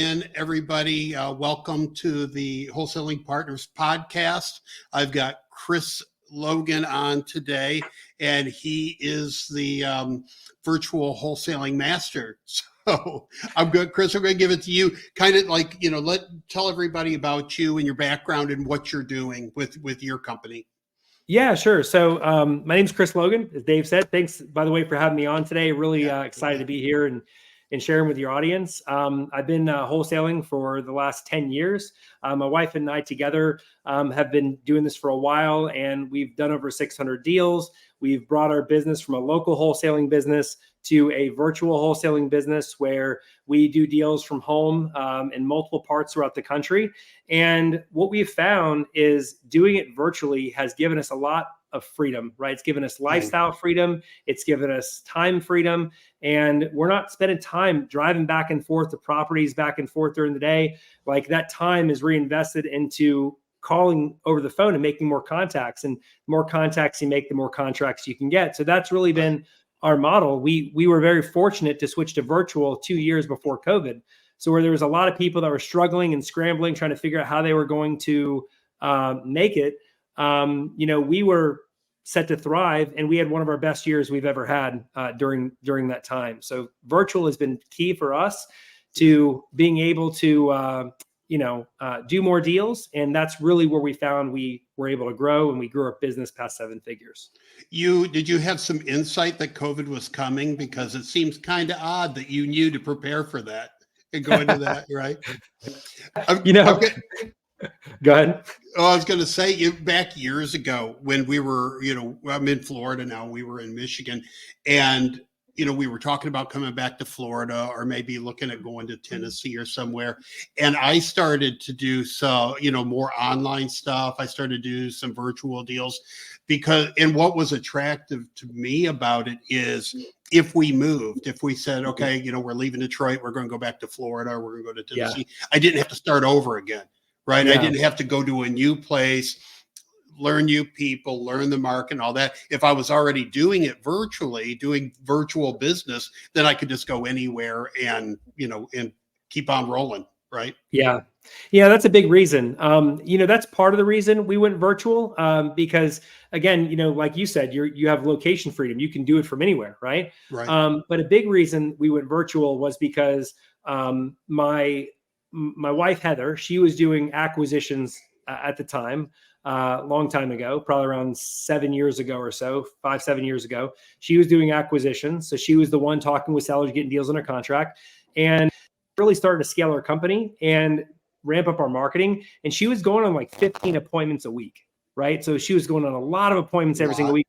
Everybody. Welcome to the Wholesaling Partners podcast. I've got Chris Logan on today, and he is the virtual wholesaling master. So I'm good, Chris. I'm going to give it to you. Kind of like, tell everybody about you and your background and what you're doing with your company. Yeah, sure. So my name's Chris Logan, as Dave said. Thanks, by the way, for having me on today. Really excited to be here and sharing with your audience. I've been wholesaling for the last 10 years. My wife and I together have been doing this for a while, and we've done over 600 deals. We've brought our business from a local wholesaling business to a virtual wholesaling business where we do deals from home in multiple parts throughout the country. And what we've found is doing it virtually has given us a lot of freedom, right? It's given us lifestyle freedom. It's given us time freedom. And we're not spending time driving back and forth to properties back and forth during the day. Like, that time is reinvested into calling over the phone and making more contacts, and the more contacts you make, the more contracts you can get. So that's really been our model. We were very fortunate to switch to virtual 2 years before COVID. So where there was a lot of people that were struggling and scrambling, trying to figure out how they were going to make it, we were set to thrive, and we had one of our best years we've ever had during that time. So virtual has been key for us to being able to do more deals. And that's really where we found we were able to grow, and we grew our business past 7 figures. Did you have some insight that COVID was coming? Because it seems kind of odd that you knew to prepare for that and go into that, right? Go ahead. Oh, I was going to say, back years ago when we were, I'm in Florida now, we were in Michigan, and we were talking about coming back to Florida, or maybe looking at going to Tennessee or somewhere. And I started to do some, more online stuff. I started to do some virtual deals and what was attractive to me about it is if we said, okay, we're leaving Detroit, we're going to go back to Florida, or we're going to go to Tennessee. Yeah. I didn't have to start over again, right? Yeah. I didn't have to go to a new place, learn new people, learn the market and all that. If I was already doing it virtually, doing virtual business, then I could just go anywhere and keep on rolling, right? Yeah. That's a big reason. That's part of the reason we went virtual, because again, like you said, you have location freedom. You can do it from anywhere, right? Right. But a big reason we went virtual was because my wife, Heather, she was doing acquisitions at the time. Long time ago, probably around 7 years ago or so, 5-7 years ago, she was doing acquisitions. So she was the one talking with sellers, getting deals under contract, and really started to scale our company and ramp up our marketing. And she was going on like 15 appointments a week, right? So she was going on a lot of appointments every single week.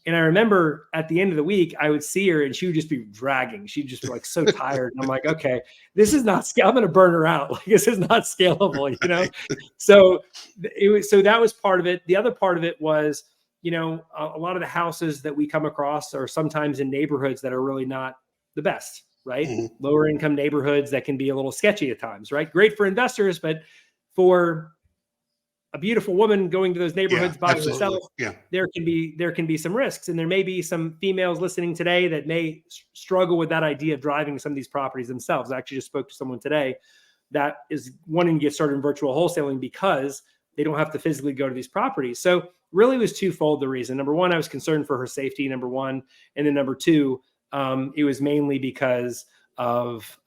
And I remember at the end of the week, I would see her and she would just be dragging. She'd just be like so tired. And I'm like, okay, this is not I'm going to burn her out. Like, this is not scalable, So that was part of it. The other part of it was, a lot of the houses that we come across are sometimes in neighborhoods that are really not the best, right? Mm-hmm. Lower income neighborhoods that can be a little sketchy at times, right? Great for investors, but for a beautiful woman going to those neighborhoods by herself, there can be some risks. And there may be some females listening today that may struggle with that idea of driving some of these properties themselves. I actually just spoke to someone today that is wanting to get started in virtual wholesaling because they don't have to physically go to these properties. So really it was twofold the reason. Number one, I was concerned for her safety, number one. And then number two, it was mainly because of,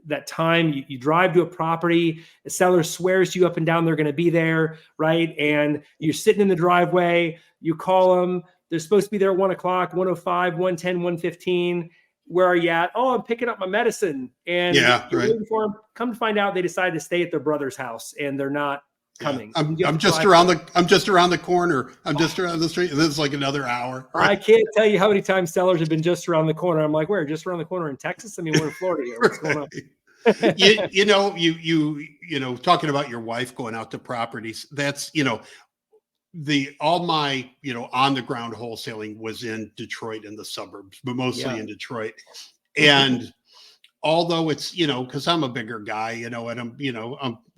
that time you drive to a property, the seller swears to you up and down they're going to be there, right? And you're sitting in the driveway, you call them, they're supposed to be there at 1 o'clock, 1:05, 1:10, 1:15. Where are you at? Oh, I'm picking up my medicine. And you're waiting for them. Come to find out they decided to stay at their brother's house and they're not coming. I'm just around the corner. I'm just around the street. This is like another hour. Right? I can't tell you how many times sellers have been just around the corner. I'm like, where? Just around the corner in Texas? I mean, we're in Florida here. What's going on? you talking about your wife going out to properties. That's all my on the ground wholesaling was in Detroit and the suburbs, but mostly in Detroit. And although it's, because I'm a bigger guy, and I'm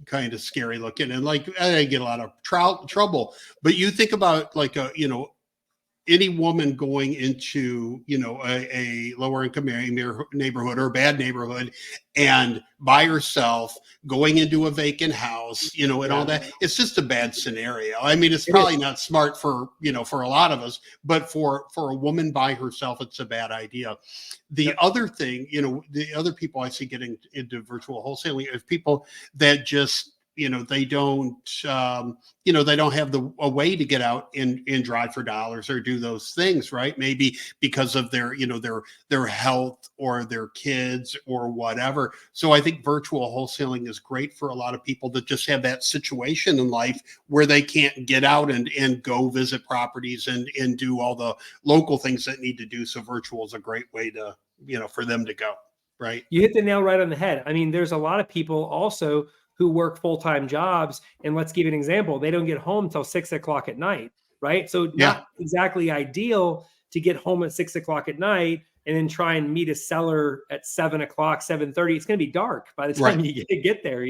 kind of scary looking, and like I get a lot of trouble. But you think about like any woman going into, a lower income neighborhood or a bad neighborhood and by herself going into a vacant house, and all that, it's just a bad scenario. I mean, it's probably not smart for a lot of us, but for a woman by herself, it's a bad idea. The other thing, the other people I see getting into virtual wholesaling is people that just, they don't, they don't have a way to get out and drive for dollars or do those things, right? Maybe because of their, their health or their kids or whatever. So I think virtual wholesaling is great for a lot of people that just have that situation in life where they can't get out and go visit properties and do all the local things that need to do. So virtual is a great way to, for them to go, right? You hit the nail right on the head. I mean, there's a lot of people also who work full-time jobs. And let's give you an example. They don't get home till 6 o'clock at night, right? So not exactly ideal to get home at 6 o'clock at night and then try and meet a seller at 7 o'clock, 7:30. It's going to be dark by the time you get there,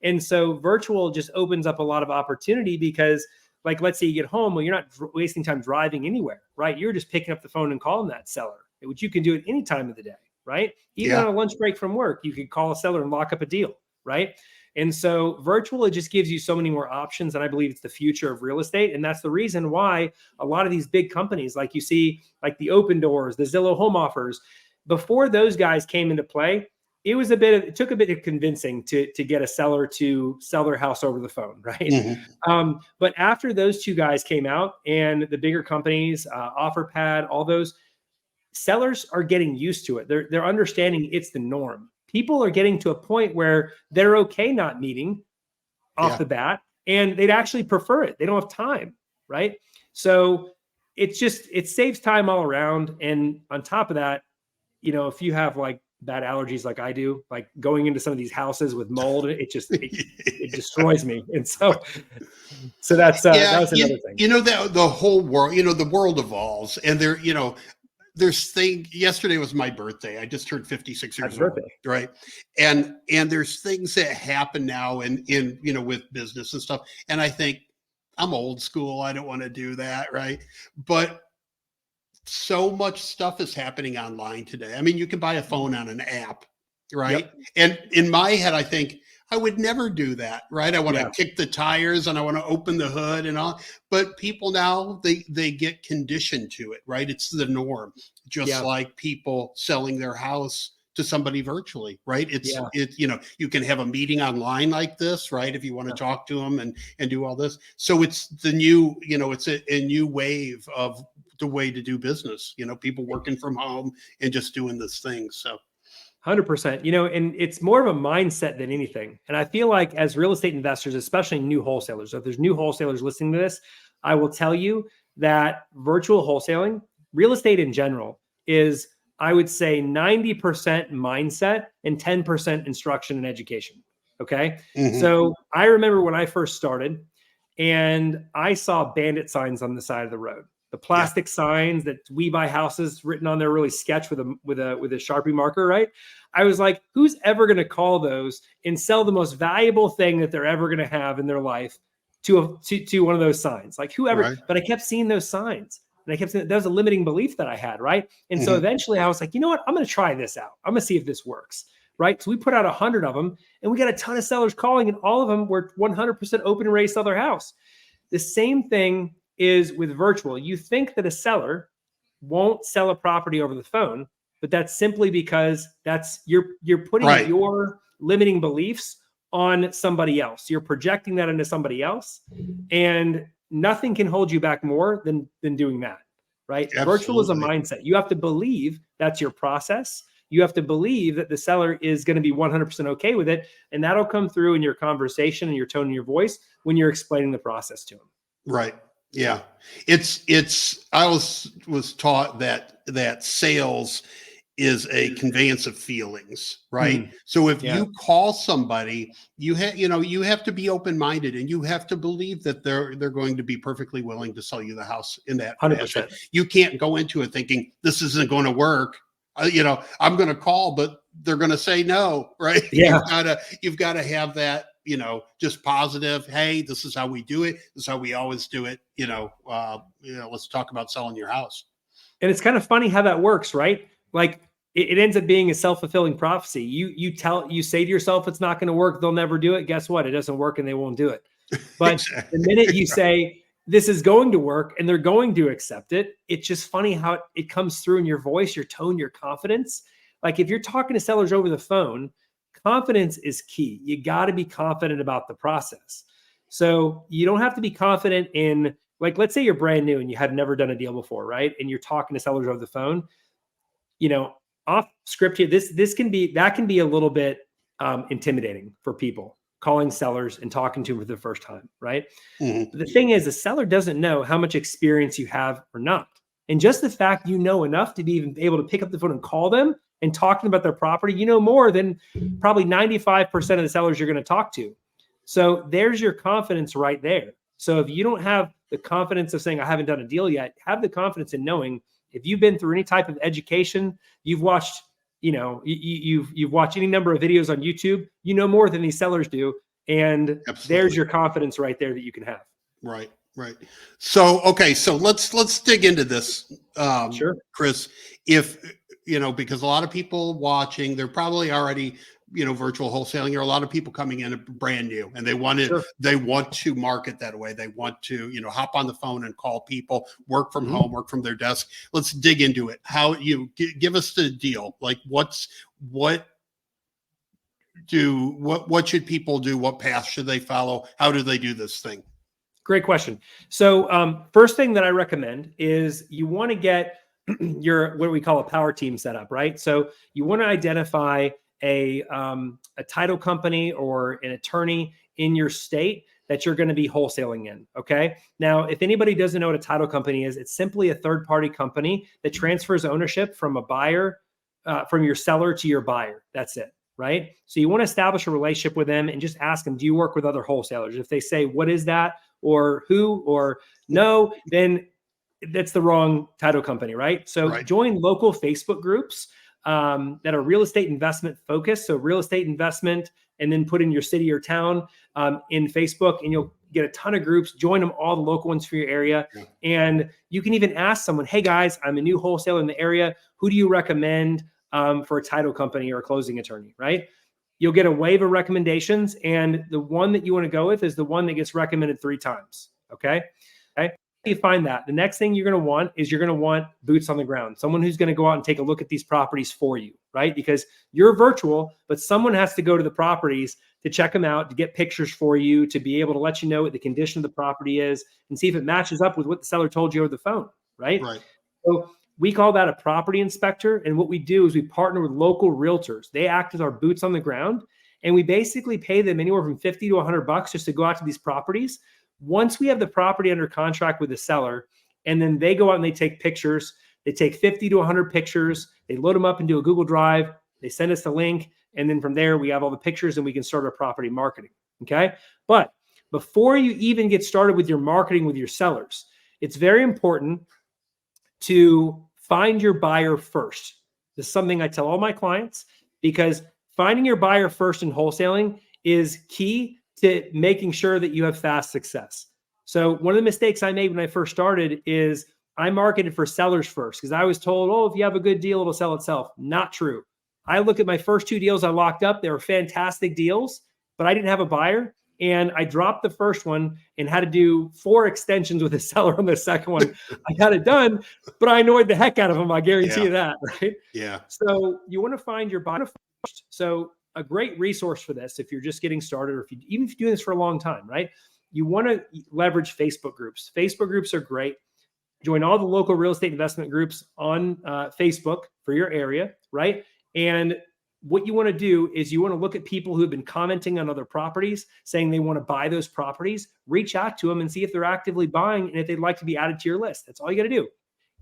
And so virtual just opens up a lot of opportunity because, like, let's say you get home, well, you're not wasting time driving anywhere, right? You're just picking up the phone and calling that seller, which you can do at any time of the day, right? Even on a lunch break from work, you could call a seller and lock up a deal, right? And so virtual, it just gives you so many more options. And I believe it's the future of real estate. And that's the reason why a lot of these big companies, like you see, like the Open Doors, the Zillow Home Offers, before those guys came into play, it took a bit of convincing to get a seller to sell their house over the phone, right? But after those two guys came out and the bigger companies, OfferPad, all those, sellers are getting used to it. They're understanding it's the norm. People are getting to a point where they're okay not meeting off the bat, and they'd actually prefer it. They don't have time, right? So it saves time all around. And on top of that, if you have like bad allergies like I do, like going into some of these houses with mold, it destroys me. And so that's that was another thing. The whole world, the world evolves, and yesterday was my birthday. I just turned 56 years old, right? And there's things that happen now in with business and stuff. And I think I'm old school. I don't want to do that, right? But so much stuff is happening online today. I mean, you can buy a phone on an app, right? And in my head, I think I would never do that, right? I want to kick the tires and I want to open the hood and all. But people now, they get conditioned to it, right? It's the norm. Just like people selling their house to somebody virtually, right? You can have a meeting online like this, right? If you want to talk to them and do all this. So it's the new, it's a new wave of the way to do business, people working from home and just doing this thing. So 100%, and it's more of a mindset than anything. And I feel like as real estate investors, especially new wholesalers, so if there's new wholesalers listening to this, I will tell you that virtual wholesaling, real estate in general, is, I would say, 90% mindset and 10% instruction and education. Okay. So I remember when I first started and I saw bandit signs on the side of the road. The plastic signs that "We Buy Houses" written on there, really sketch with a Sharpie marker, right? I was like, who's ever going to call those and sell the most valuable thing that they're ever going to have in their life to one of those signs? Like whoever, right. But I kept seeing those signs and I kept saying that was a limiting belief that I had, right? And so eventually I was like, you know what? I'm going to try this out. I'm going to see if this works, right? So we put out 100 of them and we got a ton of sellers calling, and all of them were 100% open and ready to sell their house. The same thing is with virtual. You think that a seller won't sell a property over the phone, but that's simply because you're putting your limiting beliefs on somebody else. You're projecting that into somebody else, and nothing can hold you back more than doing that, right? Absolutely. Virtual is a mindset. You have to believe that's your process. You have to believe that the seller is going to be 100% okay with it, and that'll come through in your conversation and your tone and your voice when you're explaining the process to them. Right. Yeah. I was taught that sales is a conveyance of feelings, right? So if you call somebody, you have to be open-minded, and you have to believe that they're going to be perfectly willing to sell you the house in that 100%. You can't go into it thinking this isn't going to work. I'm going to call, but they're going to say no, right? Yeah. You've got to have that, just positive. Hey, this is how we do it. This is how we always do it. Let's talk about selling your house. And it's kind of funny how that works, right? Like it ends up being a self-fulfilling prophecy. You say to yourself, it's not going to work. They'll never do it. Guess what? It doesn't work and they won't do it. But Exactly. The minute you say this is going to work and they're going to accept it, it's just funny how it comes through in your voice, your tone, your confidence. Like if you're talking to sellers over the phone, confidence is key. You got to be confident about the process. So you don't have to be confident in, like, let's say you're brand new and you had never done a deal before, right? And you're talking to sellers over the phone, off script here, that can be a little bit intimidating for people, calling sellers and talking to them for the first time, right? Mm-hmm. The thing is, the seller doesn't know how much experience you have or not. And just the fact you know enough to be even able to pick up the phone and call them and talk to them about their property, you know more than probably 95% of the sellers you're going to talk to. So there's your confidence right there. So if you don't have the confidence of saying, I haven't done a deal yet, have the confidence in knowing if you've been through any type of education, you've watched, you've watched any number of videos on YouTube, you know more than these sellers do. And Absolutely. There's your confidence right there that you can have. Right. So, okay. So let's dig into this. Sure. Chris, because a lot of people watching, they're probably already, virtual wholesaling, or a lot of people coming in brand new and they want to market that way. They want to, hop on the phone and call people, work from home, work from their desk. Let's dig into it. How give us the deal. Like what should people do? What path should they follow? How do they do this thing? Great question. So first thing that I recommend is you want to get your, what we call a power team set up, right? So you want to identify a title company or an attorney in your state that you're going to be wholesaling in. Okay. Now, if anybody doesn't know what a title company is, it's simply a third-party company that transfers ownership from a buyer, from your seller to your buyer. That's it. Right. So you want to establish a relationship with them and just ask them, do you work with other wholesalers? If they say, what is that? Or who, or no, then that's the wrong title company. Right. So join local Facebook groups that are real estate investment focused. So real estate investment, and then put in your city or town in Facebook, and you'll get a ton of groups. Join them, all the local ones for your area. Yeah. And you can even ask someone, hey guys, I'm a new wholesaler in the area. Who do you recommend for a title company or a closing attorney, right? You'll get a wave of recommendations, and the one that you want to go with is the one that gets recommended 3 times. Okay. You find that the next thing you're going to want boots on the ground, someone who's going to go out and take a look at these properties for you, right? Because you're virtual, but someone has to go to the properties to check them out, to get pictures for you, to be able to let you know what the condition of the property is and see if it matches up with what the seller told you over the phone, right? So we call that a property inspector. And what we do is we partner with local realtors. They act as our boots on the ground, and we basically pay them anywhere from $50 to $100 just to go out to these properties. Once we have the property under contract with the seller, and then they go out and they take pictures, they take 50 to 100 pictures, they load them up into a Google Drive, they send us the link, and then from there we have all the pictures and we can start our property marketing. Okay. But before you even get started with your marketing with your sellers, it's very important to find your buyer first. This is something I tell all my clients, because finding your buyer first in wholesaling is key to making sure that you have fast success. So one of the mistakes I made when I first started is I marketed for sellers first, because I was told, oh, if you have a good deal, it'll sell itself. Not true. I look at my first 2 deals I locked up. They were fantastic deals, but I didn't have a buyer. And I dropped the first one and had to do 4 extensions with a seller on the second one. I got it done, but I annoyed the heck out of them. I guarantee you that, right? Yeah. So you want to find your buyer first. So a great resource for this, if you're just getting started, or even if you're doing this for a long time, right? You want to leverage Facebook groups. Facebook groups are great. Join all the local real estate investment groups on Facebook for your area, right? And what you want to do is you want to look at people who have been commenting on other properties, saying they want to buy those properties, reach out to them and see if they're actively buying and if they'd like to be added to your list. That's all you got to do.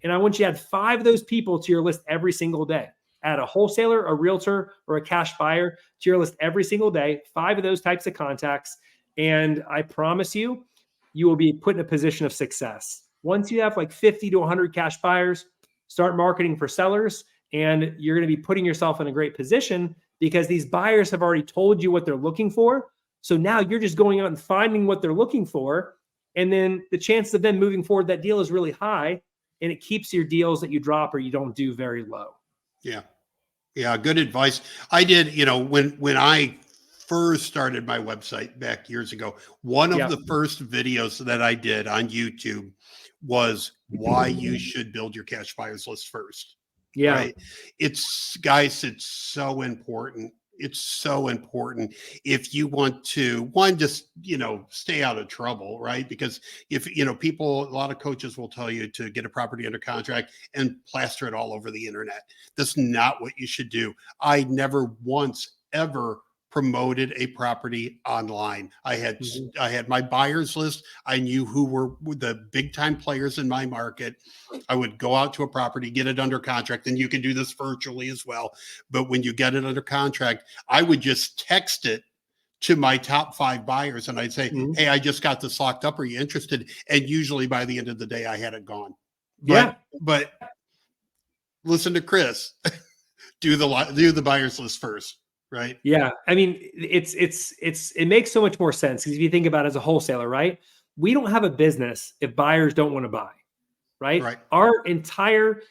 And I want you to add 5 of those people to your list every single day. Add a wholesaler, a realtor, or a cash buyer to your list every single day, 5 of those types of contacts. And I promise you, you will be put in a position of success. Once you have like 50 to 100 cash buyers, start marketing for sellers, and you're going to be putting yourself in a great position, because these buyers have already told you what they're looking for. So now you're just going out and finding what they're looking for. And then the chances of them moving forward that deal is really high. And it keeps your deals that you drop or you don't do very low. Yeah. Yeah. Good advice. I did, when I first started my website back years ago, one of the first videos that I did on YouTube was why you should build your cash buyers list first. Yeah. Right. It's so important. It's so important if you want to, just, stay out of trouble, right? Because if, a lot of coaches will tell you to get a property under contract and plaster it all over the internet. That's not what you should do. I never once ever promoted a property online. I had my buyers list. I knew who were the big time players in my market. I would go out to a property, get it under contract, and you can do this virtually as well. But when you get it under contract, I would just text it to my top 5 buyers and I'd say, hey, I just got this locked up. Are you interested? And usually by the end of the day, I had it gone. But listen to Chris, do the buyers list first. Right. Yeah. I mean, it makes so much more sense because if you think about it as a wholesaler, right? We don't have a business if buyers don't want to buy, right? Our entire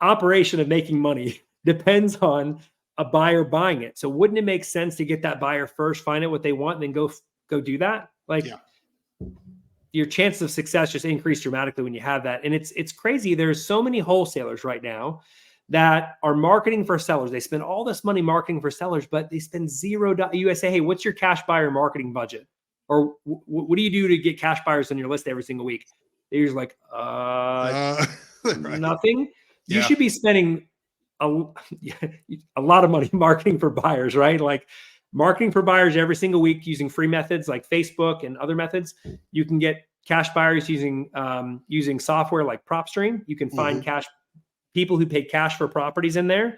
operation of making money depends on a buyer buying it. So wouldn't it make sense to get that buyer first, find out what they want, and then go do that? Your chances of success just increase dramatically when you have that. And it's crazy. There's so many wholesalers right now that are marketing for sellers. They spend all this money marketing for sellers, but they spend $0. You guys say, hey, what's your cash buyer marketing budget? Or what do you do to get cash buyers on your list every single week? They're usually like, nothing. Yeah. You should be spending a lot of money marketing for buyers, right? Like marketing for buyers every single week using free methods like Facebook and other methods. You can get cash buyers using software like PropStream. You can find people who pay cash for properties in there,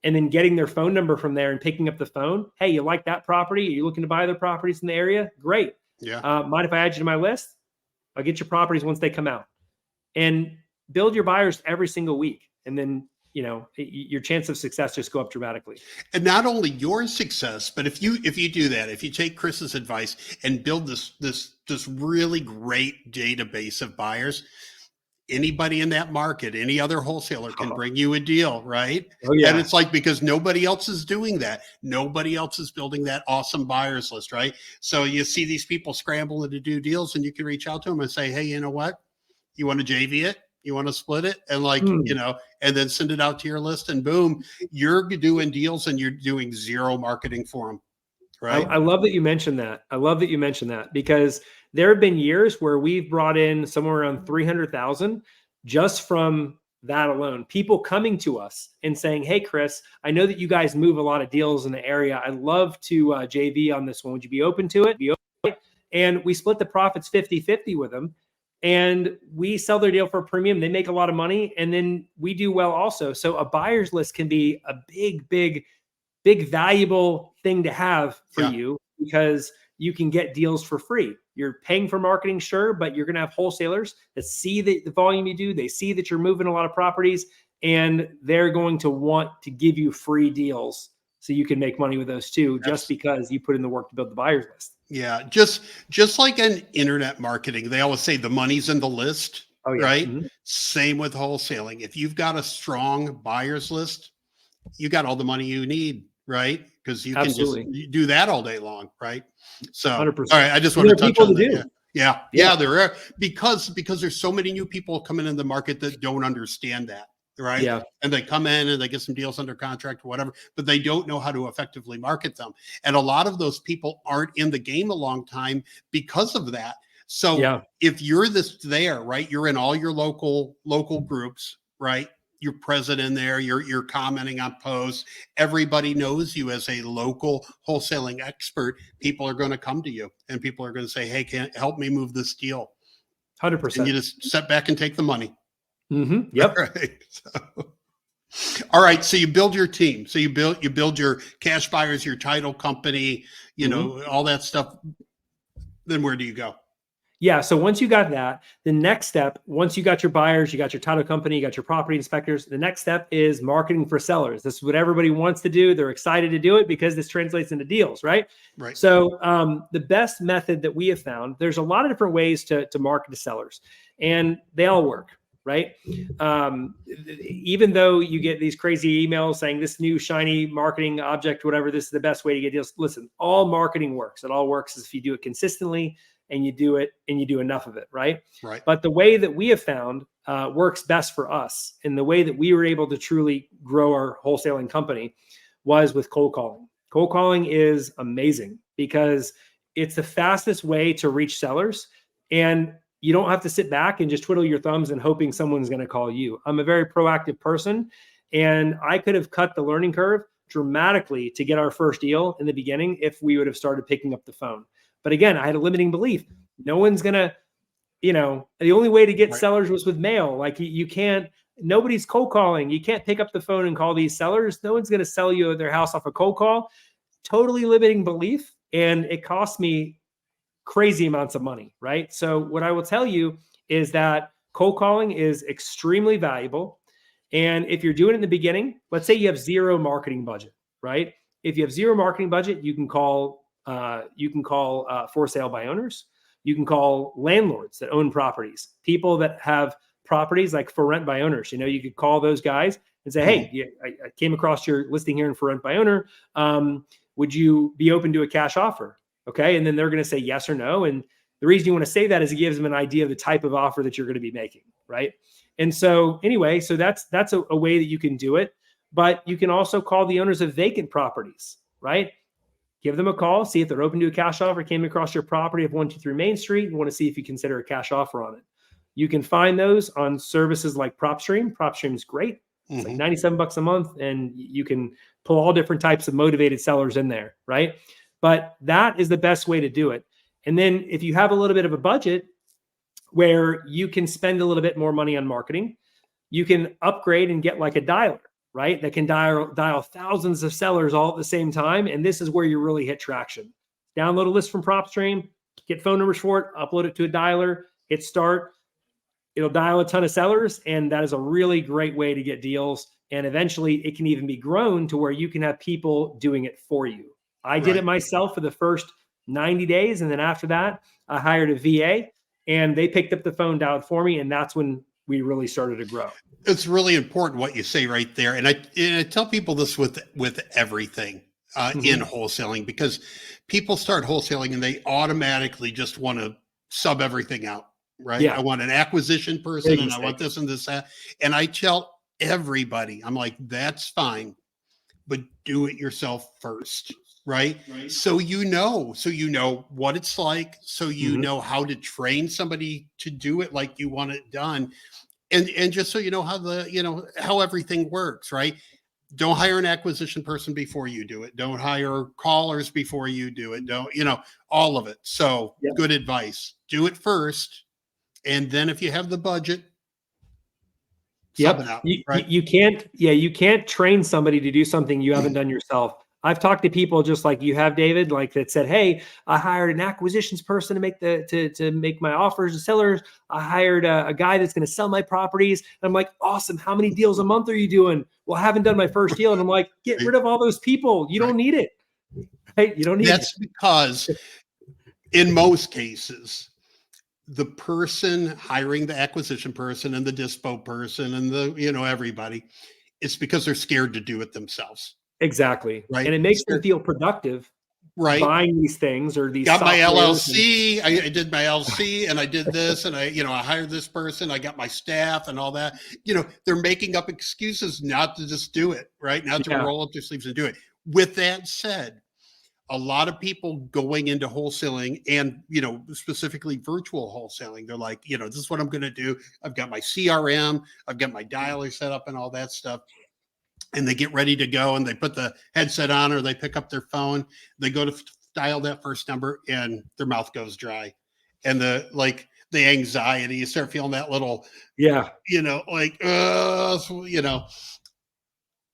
and then getting their phone number from there and picking up the phone. Hey, you like that property? Are you looking to buy other properties in the area? Great. Yeah. Mind if I add you to my list? I'll get your properties once they come out, and build your buyers every single week. And then, your chance of success just go up dramatically. And not only your success, but if you do that, if you take Chris's advice and build this really great database of buyers, anybody in that market, any other wholesaler can bring you a deal, right? Oh, yeah. And it's like, because nobody else is doing that. Nobody else is building that awesome buyers list, right? So you see these people scrambling to do deals, and you can reach out to them and say, hey, you know what? You want to JV it? You want to split it? And and then send it out to your list, and boom, you're doing deals and you're doing zero marketing for them. Right. I love that you mentioned that. Because there have been years where we've brought in somewhere around 300,000 just from that alone. People coming to us and saying, hey, Chris, I know that you guys move a lot of deals in the area. I'd love to JV on this one. Would you be open to it? And we split the profits 50-50 with them. And we sell their deal for a premium. They make a lot of money. And then we do well also. So a buyer's list can be a big valuable thing to have for you, because you can get deals for free. You're paying for marketing, sure, but you're going to have wholesalers that see the volume you do. They see that you're moving a lot of properties, and they're going to want to give you free deals so you can make money with those too, just because you put in the work to build the buyer's list. Yeah. Just like in internet marketing, they always say the money's in the list, right? Mm-hmm. Same with wholesaling. If you've got a strong buyer's list, you got all the money you need, right? Because you can just do that all day long, right? So, 100%. All right, I just want to touch on that. Yeah, there are, because there's so many new people coming in the market that don't understand that, right? Yeah. And they come in and they get some deals under contract or whatever, but they don't know how to effectively market them. And a lot of those people aren't in the game a long time because of that. So if you're right, you're in all your local groups, right? You're present in there, you're commenting on posts. Everybody knows you as a local wholesaling expert. People are going to come to you, and people are going to say, hey, can help me move this deal? 100%. And you just sit back and take the money. Mm-hmm. Yep. All right. So you build your team. So you build your cash buyers, your title company, all that stuff. Then where do you go? Yeah. So once you got that, the next step, once you got your buyers, you got your title company, you got your property inspectors, the next step is marketing for sellers. This is what everybody wants to do. They're excited to do it because this translates into deals, right? Right. So the best method that we have found, there's a lot of different ways to market to sellers, and they all work, right? Even though you get these crazy emails saying this new shiny marketing object, whatever, this is the best way to get deals. Listen, all marketing works. It all works if you do it consistently and you do it and you do enough of it, right? Right. But the way that we have found works best for us, and the way that we were able to truly grow our wholesaling company was with cold calling. Cold calling is amazing because it's the fastest way to reach sellers, and you don't have to sit back and just twiddle your thumbs and hoping someone's going to call you. I'm a very proactive person, and I could have cut the learning curve dramatically to get our first deal in the beginning if we would have started picking up the phone. But again, I had a limiting belief. No one's going to, the only way to get Right. sellers was with mail. Like you can't, nobody's cold calling. You can't pick up the phone and call these sellers. No one's going to sell you their house off a cold call. Totally limiting belief. And it cost me crazy amounts of money, right? So what I will tell you is that cold calling is extremely valuable. And if you're doing it in the beginning, let's say you have zero marketing budget, right? If you have zero marketing budget, you can call for sale by owners. You can call landlords that own properties, people that have properties like for rent by owners. You could call those guys and say, hey, I came across your listing here in for rent by owner. Would you be open to a cash offer? Okay. And then they're going to say yes or no. And the reason you want to say that is it gives them an idea of the type of offer that you're going to be making. Right. And so anyway, so that's a way that you can do it, but you can also call the owners of vacant properties, right? Give them a call, see if they're open to a cash offer, came across your property of 123 Main Street and want to see if you consider a cash offer on it. You can find those on services like PropStream. PropStream is great. It's like $97 a month, and you can pull all different types of motivated sellers in there, right? But that is the best way to do it. And then if you have a little bit of a budget where you can spend a little bit more money on marketing, you can upgrade and get like a dialer, right? That can dial thousands of sellers all at the same time. And this is where you really hit traction. Download a list from PropStream, get phone numbers for it, upload it to a dialer, hit start. It'll dial a ton of sellers. And that is a really great way to get deals. And eventually it can even be grown to where you can have people doing it for you. I did it myself for the first 90 days. And then after that, I hired a VA and they picked up the phone, dialed for me. And that's when we really started to grow. It's really important what you say right there. And I tell people this with everything in wholesaling, because people start wholesaling and they automatically just want to sub everything out, right? Yeah. I want an acquisition person and I want this and this, that. And I tell everybody, I'm like, that's fine, but do it yourself first. Right. So you know what it's like. So you know how to train somebody to do it like you want it done. And just so you know how everything works, right? Don't hire an acquisition person before you do it. Don't hire callers before you do it. Don't, all of it. So good advice. Do it first. And then if you have the budget, sub it out, right? You can't train somebody to do something you haven't done yourself. I've talked to people just like you have, David, like that said, hey, I hired an acquisitions person to make to make my offers to sellers. I hired a guy that's going to sell my properties. And I'm like, awesome. How many deals a month are you doing? Well, I haven't done my first deal. And I'm like, get rid of all those people. You don't need it. Right? You don't need it. That's because in most cases, the person hiring the acquisition person and the dispo person and the, everybody, it's because they're scared to do it themselves. Exactly. Right. And it makes them feel productive. Right. Buying these things or these. Got my LLC. I did my LLC and I did this and I hired this person. I got my staff and all that. They're making up excuses not to just do it, right? Not to roll up their sleeves and do it. With that said, a lot of people going into wholesaling and, specifically virtual wholesaling, they're like, this is what I'm going to do. I've got my CRM, I've got my dialer set up and all that stuff. And they get ready to go and they put the headset on or they pick up their phone. They go to dial that first number and their mouth goes dry. And the anxiety, you start feeling that little,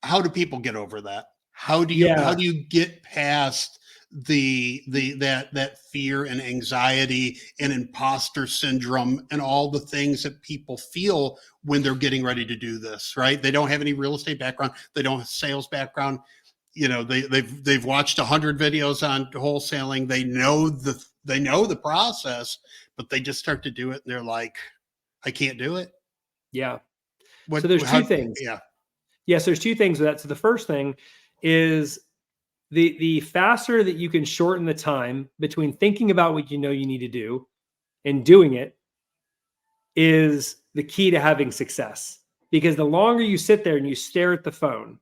how do people get over that? How do you get past that fear and anxiety and imposter syndrome and all the things that people feel when they're getting ready to do this, right? They don't have any real estate background. They don't have sales background. You know, they've watched 100 videos on wholesaling. They know the process, but they just start to do it and they're like, I can't do it. Yeah. So there's two things. Yeah. Yes, there's two things with that. So the first thing is the faster that you can shorten the time between thinking about what you know you need to do and doing it is the key to having success. Because the longer you sit there and you stare at the phone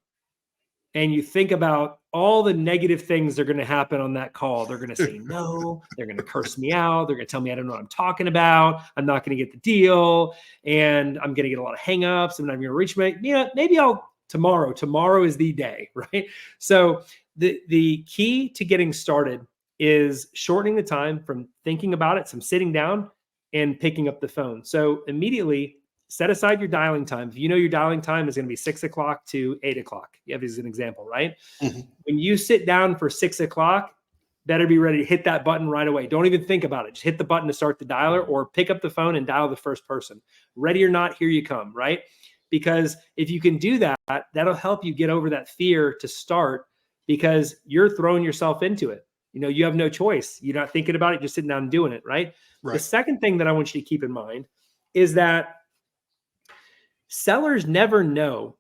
and you think about all the negative things that are going to happen on that call, they're going to say no, they're going to curse me out, they're going to tell me I don't know what I'm talking about, I'm not going to get the deal, and I'm going to get a lot of hangups, I'm not going to reach my, maybe I'll tomorrow is the day, right? So the key to getting started is shortening the time from thinking about it, from sitting down and picking up the phone. So immediately set aside your dialing time. If you know your dialing time is going to be 6 o'clock to 8 o'clock, you have as an example, right? Mm-hmm. When you sit down for 6 o'clock, better be ready to hit that button right away. Don't even think about it. Just hit the button to start the dialer or pick up the phone and dial the first person. Ready or not, here you come, right? Because if you can do that, that'll help you get over that fear to start because you're throwing yourself into it. You know, you have no choice. You're not thinking about it, just sitting down and doing it, right? The second thing that I want you to keep in mind is that sellers never know.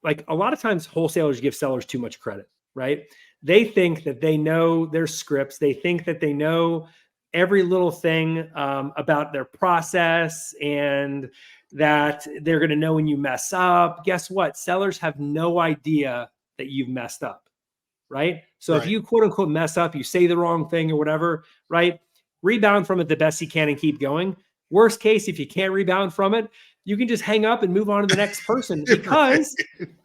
Like a lot of times wholesalers give sellers too much credit, right? They think that they know their scripts. They think that they know every little thing about their process and that they're going to know when you mess up. Guess what? Sellers have no idea that you've messed up, right? So if you quote unquote mess up, you say the wrong thing or whatever, right? Rebound from it the best you can and keep going. Worst case, if you can't rebound from it, you can just hang up and move on to the next person because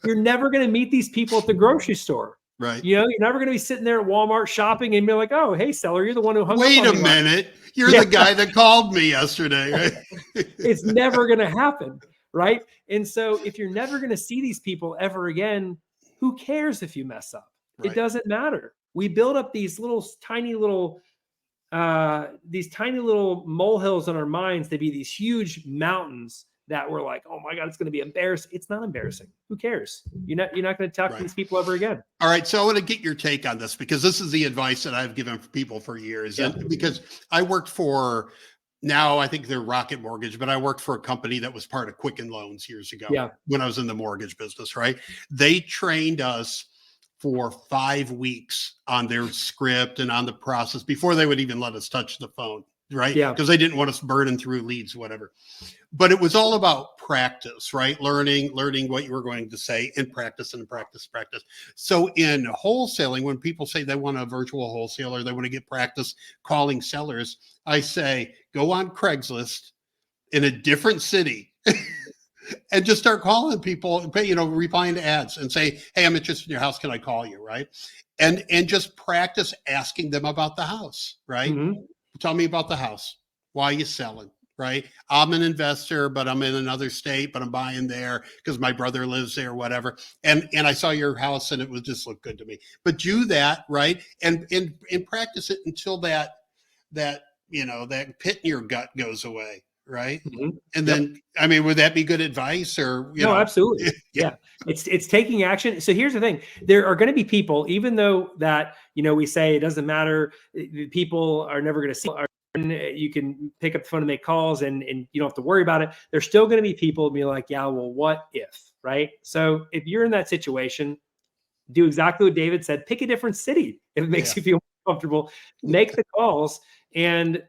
you're never going to meet these people at the grocery store. Right. You know, you're never going to be sitting there at Walmart shopping and be like, oh, hey, seller, you're the one who hung Wait up on a me minute. You're the guy that called me yesterday, right? It's never going to happen, right? And so if you're never going to see these people ever again, who cares if you mess up? Right. It doesn't matter. We build up these tiny little molehills in our minds to be these huge mountains that we're like, oh my God, it's going to be embarrassing. It's not embarrassing. Who cares? You're not going to talk to these people ever again. All right. So I want to get your take on this because this is the advice that I've given people for years. Yeah. And because I worked for, now I think they're Rocket Mortgage, but I worked for a company that was part of Quicken Loans years ago when I was in the mortgage business, right? They trained us for 5 weeks on their script and on the process before they would even let us touch the phone, right? Yeah. Because they didn't want us burning through leads, whatever. But it was all about practice, right? Learning what you were going to say and practice. So in wholesaling, when people say they want a virtual wholesaler, they want to get practice calling sellers, I say, go on Craigslist in a different city and just start calling people, replying to ads and say, hey, I'm interested in your house. Can I call you? Right. And just practice asking them about the house, right? Mm-hmm. Tell me about the house. Why are you selling? Right. I'm an investor, but I'm in another state, but I'm buying there because my brother lives there, whatever. And I saw your house and it would just look good to me. But do that, right? And practice it until that pit in your gut goes away. Right. Mm-hmm. And then, I mean, would that be good advice or, No, absolutely. Yeah. It's taking action. So here's the thing. There are going to be people, even though that, we say it doesn't matter. People are never going to see. You can pick up the phone and make calls and you don't have to worry about it. There's still going to be people be like, yeah, well, what if, right? So if you're in that situation, do exactly what David said, pick a different city. If it makes you feel comfortable, make the calls and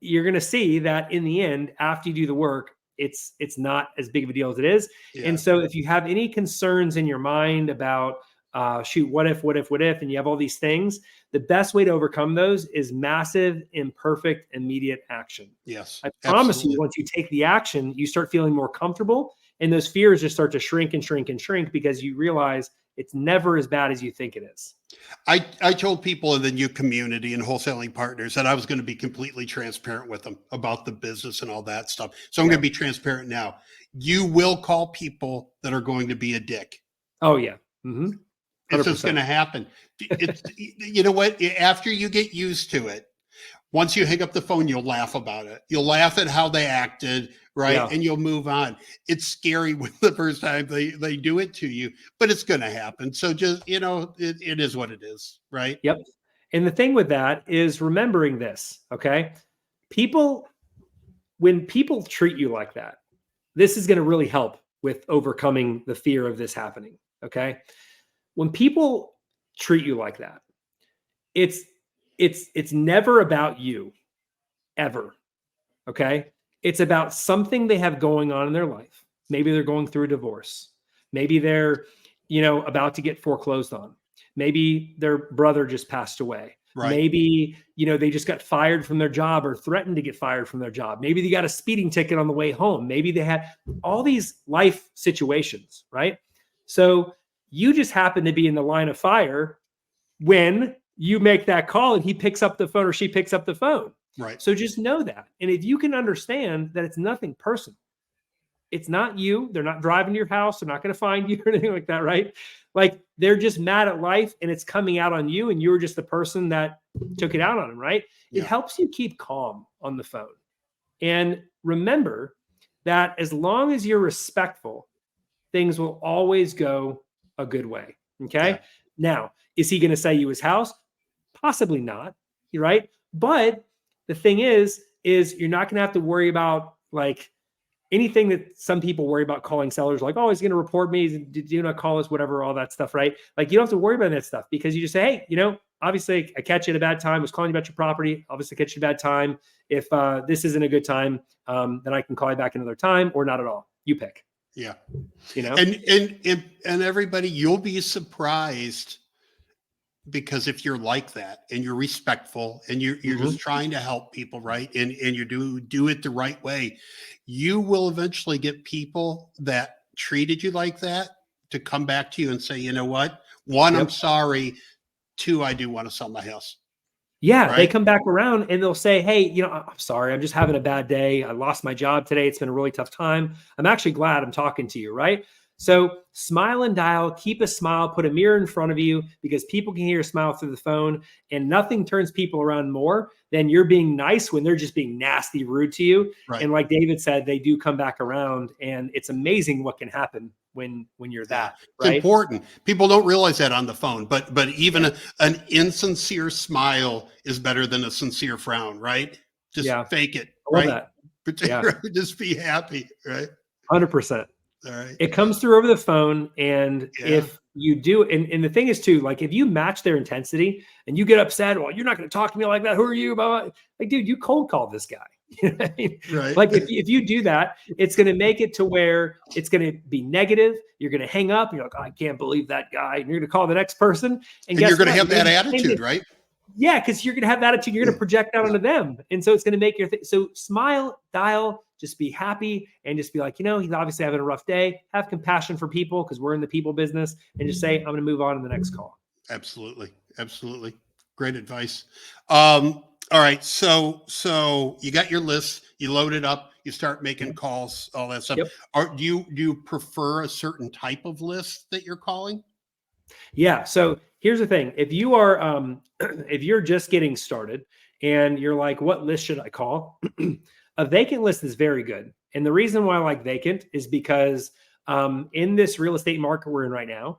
you're going to see that in the end, after you do the work, it's not as big of a deal as it is. Yeah. And so if you have any concerns in your mind about what if, and you have all these things, the best way to overcome those is massive, imperfect, immediate action. Yes. I promise you, once you take the action, you start feeling more comfortable and those fears just start to shrink and shrink and shrink because you realize it's never as bad as you think it is. I told people in the new community and wholesaling partners that I was going to be completely transparent with them about the business and all that stuff. So I'm going to be transparent now. You will call people that are going to be a dick. Oh, yeah. Mm-hmm. It's just going to happen. It's, you know what? After you get used to it, once you hang up the phone, you'll laugh about it. You'll laugh at how they acted, right? Yeah. And you'll move on. It's scary when the first time they do it to you, but it's going to happen. So just, it is what it is, right? Yep. And the thing with that is remembering this, okay? When people treat you like that, this is going to really help with overcoming the fear of this happening, okay? When people treat you like that, it's never about you, ever, okay? It's about something they have going on in their life. Maybe they're going through a divorce. Maybe they're, about to get foreclosed on. Maybe their brother just passed away. Right. Maybe, they just got fired from their job or threatened to get fired from their job. Maybe they got a speeding ticket on the way home. Maybe they had all these life situations, right? So you just happen to be in the line of fire when you make that call and he picks up the phone or she picks up the phone. Right. So just know that. And if you can understand that it's nothing personal, it's not you. They're not driving to your house. They're not going to find you or anything like that, right? Like they're just mad at life and it's coming out on you and you're just the person that took it out on them, right? Yeah. It helps you keep calm on the phone. And remember that as long as you're respectful, things will always go a good way, okay? Yeah. Now, is he going to sell you his house? Possibly not, right? But the thing is you're not going to have to worry about like anything that some people worry about calling sellers, like, oh, he's going to report me. Did you not call us? Whatever, all that stuff, right? Like you don't have to worry about that stuff because you just say, hey, obviously I catch you at a bad time. I was calling you about your property. Obviously catch you at a bad time. If this isn't a good time, then I can call you back another time or not at all. You pick. Yeah. And everybody, you'll be surprised because if you're like that and you're respectful and you're just trying to help people, right? And you do it the right way, you will eventually get people that treated you like that to come back to you and say, you know what? One, I'm sorry. Two, I do want to sell my house. Yeah, right? They come back around and they'll say, hey, I'm sorry. I'm just having a bad day. I lost my job today. It's been a really tough time. I'm actually glad I'm talking to you, right? So smile and dial, keep a smile, put a mirror in front of you because people can hear a smile through the phone and nothing turns people around more than you're being nice when they're just being nasty, rude to you. Right. And like David said, they do come back around and it's amazing what can happen when you're that. It's right? Important. People don't realize that on the phone, but even an insincere smile is better than a sincere frown, right? Just fake it, right? That. Just be happy, right? 100%. All right. It comes through over the phone. And if you do, and the thing is too, like if you match their intensity and you get upset, well, you're not going to talk to me like that. Who are you about? Like, dude, you cold called this guy. You know what I mean? Right. Like if you do that, it's going to make it to where it's going to be negative. You're going to hang up. And you're like, oh, I can't believe that guy. And you're going to call the next person. And you're going to have that attitude, right? Yeah, because you're going to have that attitude. You're going to project out onto them. And so it's going to make your so smile, dial, just be happy and just be like, he's obviously having a rough day. Have compassion for people because we're in the people business and just say, I'm going to move on to the next call. Absolutely. Absolutely. Great advice. All right. So you got your list, you load it up, you start making calls, all that stuff. Yep. Do you prefer a certain type of list that you're calling? Yeah. So here's the thing. If you are, if you're just getting started and you're like, what list should I call? A vacant list is very good. And the reason why I like vacant is because in this real estate market we're in right now,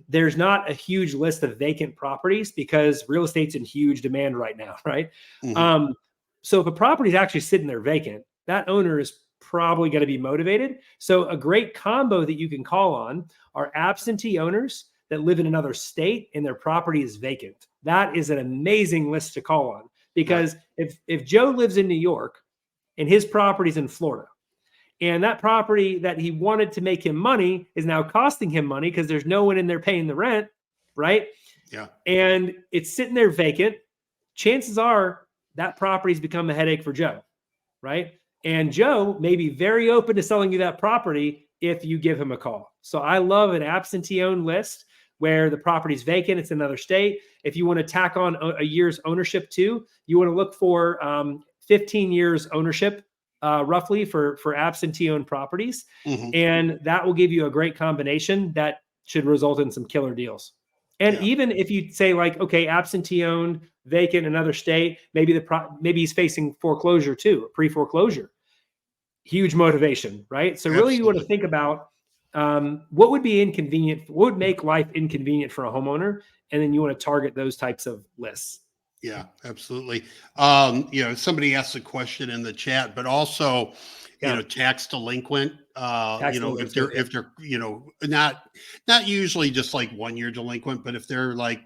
there's not a huge list of vacant properties because real estate's in huge demand right now, right? Mm-hmm. So if a property is actually sitting there vacant, that owner is probably going to be motivated. So a great combo that you can call on are absentee owners that live in another state and their property is vacant. That is an amazing list to call on because if Joe lives in New York and his property's in Florida, and that property that he wanted to make him money is now costing him money because there's no one in there paying the rent, right? Yeah. And it's sitting there vacant. Chances are that property's become a headache for Joe, right? And Joe may be very open to selling you that property if you give him a call. So I love an absentee-owned list where the property's vacant, it's another state. If you want to tack on a year's ownership too, you want to look for 15 years ownership roughly for absentee-owned properties. Mm-hmm. And that will give you a great combination that should result in some killer deals. And even if you say like, okay, absentee owned, vacant, another state, maybe maybe he's facing foreclosure too, pre-foreclosure, huge motivation, right? So really you want to think about what would be inconvenient, what would make life inconvenient for a homeowner, and then you want to target those types of lists. Yeah, absolutely. Somebody asked a question in the chat, but also, tax delinquent. If they're not usually just like 1 year delinquent, but if they're like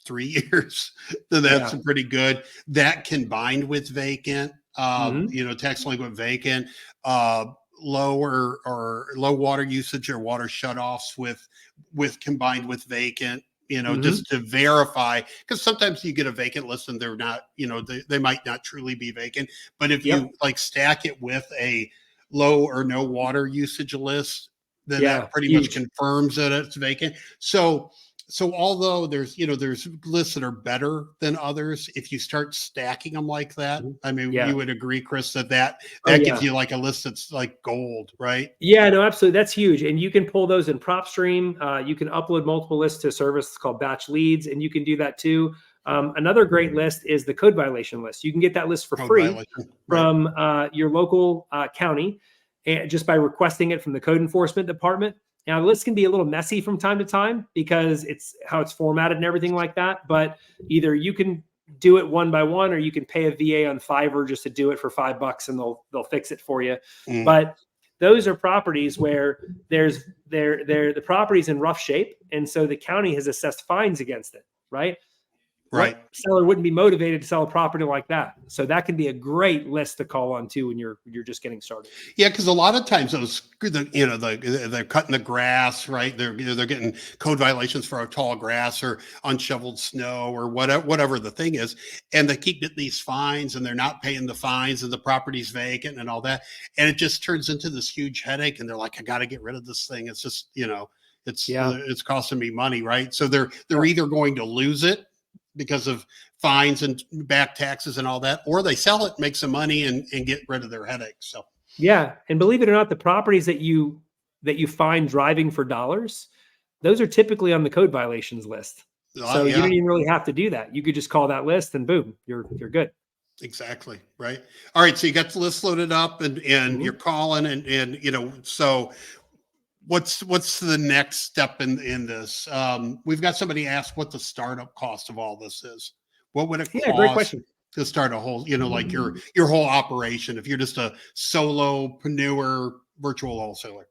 3 years, then that's pretty good. That combined with vacant, tax delinquent vacant, low water usage or water shutoffs with combined with vacant. Just to verify, because sometimes you get a vacant list and they're not, they might not truly be vacant. But if you like stack it with a low or no water usage list, then that pretty much confirms that it's vacant. So although there's lists that are better than others, if you start stacking them like that, I mean, you would agree, Chris, that gives you like a list that's like gold, right? Yeah, no, absolutely. That's huge. And you can pull those in PropStream. You can upload multiple lists to a service called Batch Leads, and you can do that too. Another great list is the code violation list. You can get that list for free from your local county, and just by requesting it from the code enforcement department. Now, the list can be a little messy from time to time because it's how it's formatted and everything like that. But either you can do it one by one, or you can pay a VA on Fiverr just to do it for $5 and they'll fix it for you. But those are properties where the property's in rough shape, and so the county has assessed fines against it, right? Right. What seller wouldn't be motivated to sell a property like that? So that can be a great list to call on too when you're just getting started. Yeah, because a lot of times they're cutting the grass, right? They're getting code violations for tall grass or unshoveled snow or whatever the thing is, and they keep getting these fines, and they're not paying the fines, and the property's vacant and all that, and it just turns into this huge headache. And they're like, I got to get rid of this thing. It's just it's costing me money, right? So they're either going to lose it because of fines and back taxes and all that, or they sell it, make some money, and get rid of their headaches. So and believe it or not, the properties that you find driving for dollars, those are typically on the code violations list. So you don't even really have to do that. You could just call that list, and boom, you're good. Exactly, right. All right, so you got the list loaded up, and you're calling, and so. What's the next step in this? We've got somebody ask what the startup cost of all this is. What would it cost great question. to start a whole, like your whole operation if you're just a solopreneur virtual wholesaler?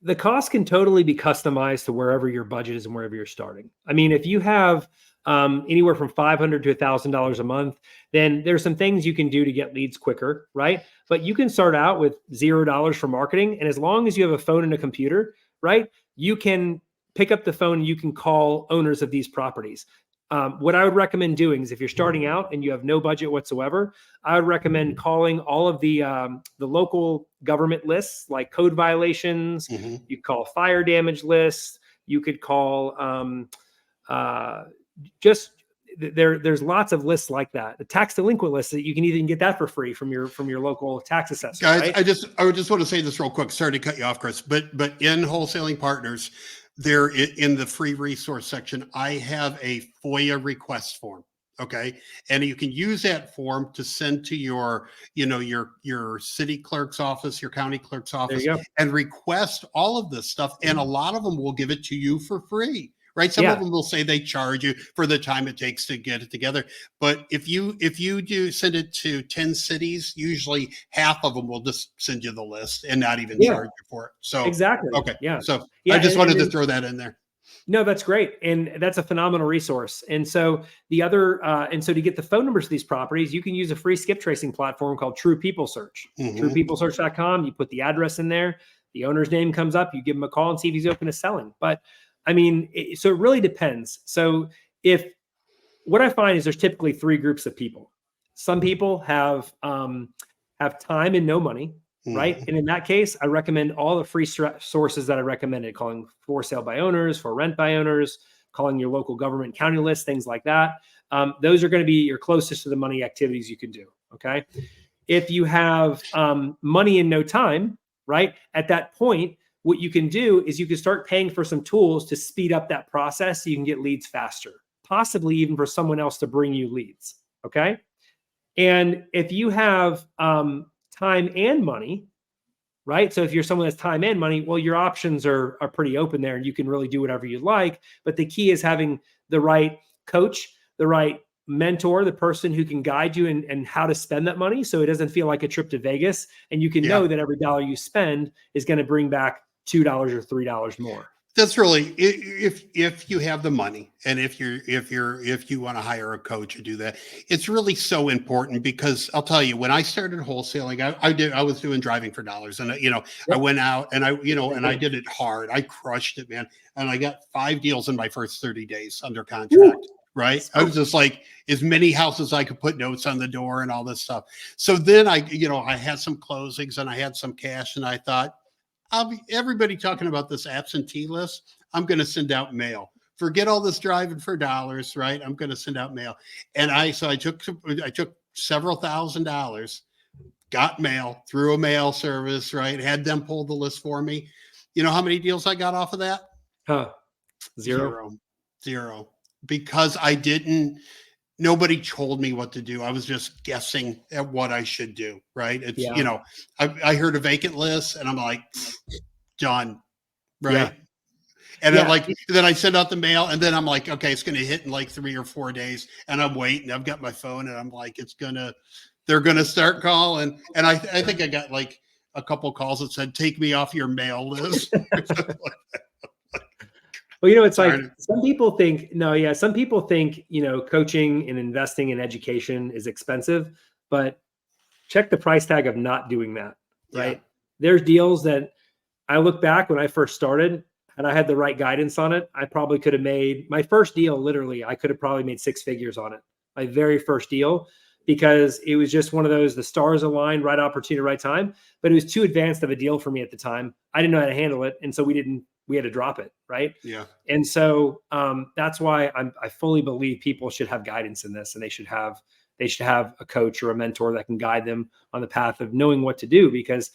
The cost can totally be customized to wherever your budget is and wherever you're starting. I mean, if you have anywhere from $500 to $1,000 a month, then there's some things you can do to get leads quicker, right? But you can start out with $0 for marketing. And as long as you have a phone and a computer, right, you can pick up the phone and you can call owners of these properties. What I would recommend doing is if you're starting out and you have no budget whatsoever, I would recommend calling all of the local government lists like code violations. You call fire damage lists. You could call there's lots of lists like that. The tax delinquent list that you can even get that for free from your local tax assessor. Guys, right? I would just want to say this real quick. Sorry to cut you off, Chris, but in Wholesaling Partners, there in the free resource section, I have a FOIA request form. Okay. And you can use that form to send to your city clerk's office, your county clerk's office, and request all of this stuff. And a lot of them will give it to you for free. Right. Some of them will say they charge you for the time it takes to get it together. But if you do send it to 10 cities, usually half of them will just send you the list and not even charge you for it. So exactly. Okay. Yeah. So I just wanted to throw that in there. No, that's great. And that's a phenomenal resource. And so to get the phone numbers of these properties, you can use a free skip tracing platform called True People Search. TruePeopleSearch.com. You put the address in there, the owner's name comes up, you give him a call and see if he's open to selling. But I mean, so it really depends. So what I find is there's typically three groups of people. Some people have time and no money, right? And in that case, I recommend all the free sources that I recommended, calling for sale by owners, for rent by owners, calling your local government county list, things like that. Those are going to be your closest to the money activities you can do. Okay. If you have money and no time, right? At that point, what you can do is you can start paying for some tools to speed up that process so you can get leads faster, possibly even for someone else to bring you leads. Okay. And if you have time and money, right? So if you're someone that's time and money, well, your options are pretty open there and you can really do whatever you like. But the key is having the right coach, the right mentor, the person who can guide you and how to spend that money. So it doesn't feel like a trip to Vegas, and you can know that every dollar you spend is going to bring back $2 or $3 more. That's really, if you have the money, and if you want to hire a coach to do that, it's really so important, because I'll tell you, when I started wholesaling, I was doing driving for dollars, and I went out and I did it hard. I crushed it, man. And I got 5 deals in my first 30 days under contract. Woo! Right. I was just like, as many houses I could put notes on the door and all this stuff. So then I had some closings and I had some cash, and I thought, everybody talking about this absentee list, I'm going to send out mail. Forget all this driving for dollars, right? I'm going to send out mail. And I took several $1,000s, got mail through a mail service, right? Had them pull the list for me. You know how many deals I got off of that? Zero. Because nobody told me what to do. I was just guessing at what I should do. Right. It's, I heard a vacant list and I'm like, done. Right. Yeah. And then I send out the mail, and then I'm like, okay, it's going to hit in like 3 or 4 days. And I'm waiting. I've got my phone, and I'm like, they're going to start calling. And I think I got like a couple calls that said, take me off your mail list. Well, it's like some people think, coaching and investing in education is expensive, but check the price tag of not doing that, right? Yeah. There's deals that I look back when I first started, and I had the right guidance on it, I probably could have made my first deal. Literally, I could have probably made 6 figures on it. My very first deal, because it was just one of those, the stars aligned, right opportunity, right time, but it was too advanced of a deal for me at the time. I didn't know how to handle it. And so we had to drop it. Right. Yeah. And so that's why I fully believe people should have guidance in this, and they should have a coach or a mentor that can guide them on the path of knowing what to do, because,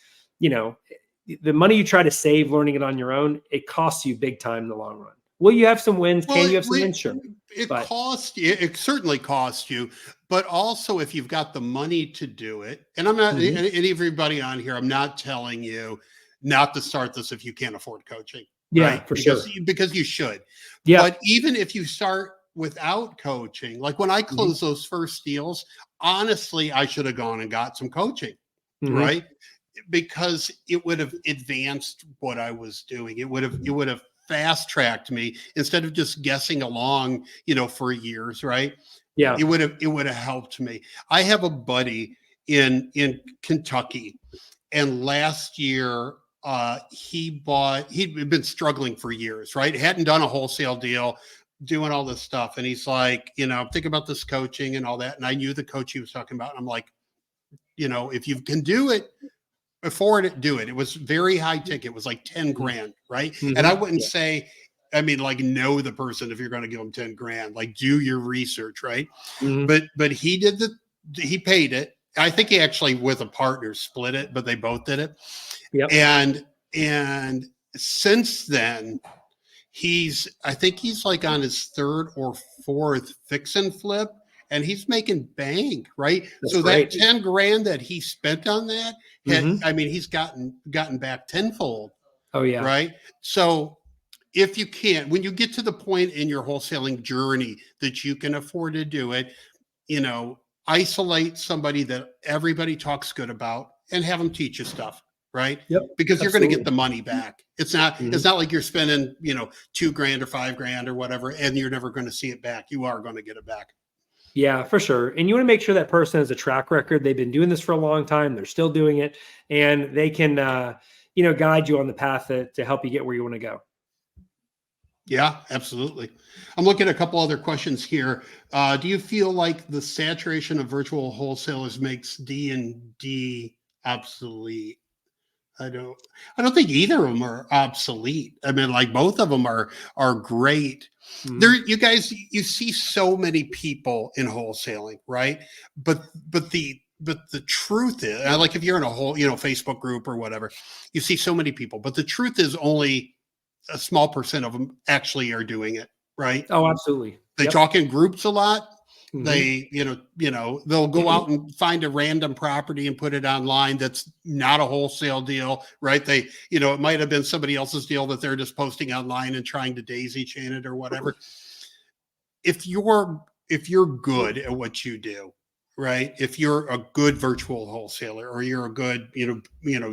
the money you try to save learning it on your own, it costs you big time in the long run. Will you have some wins? Can you have some wins? Sure. It certainly costs you, but also if you've got the money to do it, and I'm not, and everybody on here, I'm not telling you not to start this if you can't afford coaching. Yeah, right? For sure. Because you should. Yeah. But even if you start without coaching, like when I closed those first deals, honestly, I should have gone and got some coaching, right? Because it would have advanced what I was doing. It would have fast tracked me instead of just guessing along, for years, right? Yeah. It would have helped me. I have a buddy in Kentucky, and last year he'd been struggling for years, right? Hadn't done a wholesale deal, doing all this stuff. And he's like, think about this coaching and all that. And I knew the coach he was talking about. And I'm like, if you can do it, afford it, do it. It was very high ticket. It was like 10 grand. Right. And I wouldn't say, know the person if you're going to give them 10 grand, like do your research. Right. But he paid it. I think he actually with a partner split it, but they both did it. Yep. And since then, I think he's like on his 3rd or 4th fix and flip, and he's making bank, right? That's so great. That 10 grand that he spent on that, he's gotten back tenfold. Oh yeah. Right. So if you can, when you get to the point in your wholesaling journey that you can afford to do it, isolate somebody that everybody talks good about and have them teach you stuff. Right. Yep. Because you're going to get the money back. It's not like you're spending, $2 grand or $5 grand or whatever, and you're never going to see it back. You are going to get it back. Yeah, for sure. And you want to make sure that person has a track record. They've been doing this for a long time. They're still doing it, and they can, guide you on the path to help you get where you want to go. Yeah, absolutely. I'm looking at a couple other questions here. Do you feel like the saturation of virtual wholesalers makes D&D obsolete? I don't think either of them are obsolete. Like both of them are great. You guys, you see so many people in wholesaling, right? But the the truth is, like if you're in a whole, Facebook group or whatever, you see so many people, but the truth is only a small percent of them actually are doing it, right? Oh, absolutely. They talk in groups a lot. Mhm. They, they'll go out and find a random property and put it online that's not a wholesale deal, right? They, it might have been somebody else's deal that they're just posting online and trying to daisy chain it or whatever. If you're good at what you do, right? If you're a good virtual wholesaler, or you're a good,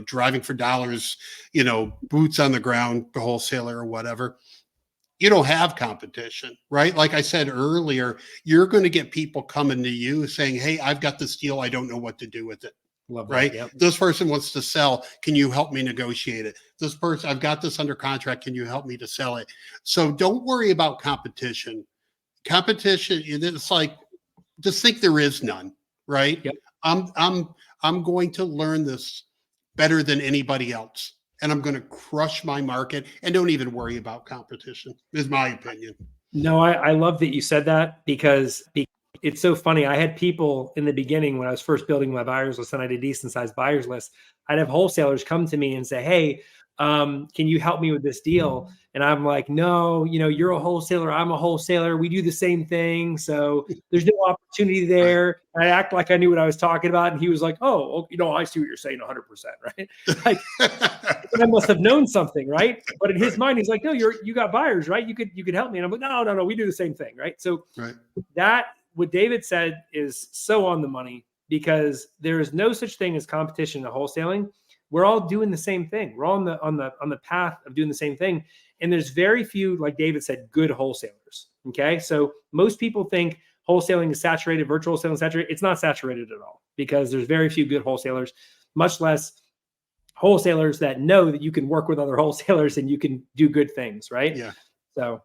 driving for dollars, boots on the ground wholesaler or whatever, you don't have competition, right? Like I said earlier, you're going to get people coming to you saying, hey, I've got this deal. I don't know what to do with it. Love that. Right. Yep. This person wants to sell. Can you help me negotiate it? This person, I've got this under contract. Can you help me to sell it? So don't worry about competition. Competition, it's like, just think there is none, right? Yep. I'm going to learn this better than anybody else, and I'm going to crush my market, and don't even worry about competition, is my opinion. No, I love that you said that, because it's so funny. I had people in the beginning when I was first building my buyers list, and I did a decent sized buyers list. I'd have wholesalers come to me and say, hey, can you help me with this deal? And I'm like, no, you're a wholesaler. I'm a wholesaler. We do the same thing. So there's no opportunity there. I act like I knew what I was talking about. And he was like, oh, I see what you're saying 100%. Right. Like, I must have known something. Right. But in his mind, he's like, no, you got buyers, right? You could help me. And I'm like, no, we do the same thing. Right. So that, what David said is so on the money, because there is no such thing as competition in wholesaling. We're all doing the same thing. We're all on the path of doing the same thing. And there's very few, like David said, good wholesalers. Okay. So most people think wholesaling is saturated, virtual wholesaling is saturated. It's not saturated at all, because there's very few good wholesalers, much less wholesalers that know that you can work with other wholesalers and you can do good things. Right. Yeah. So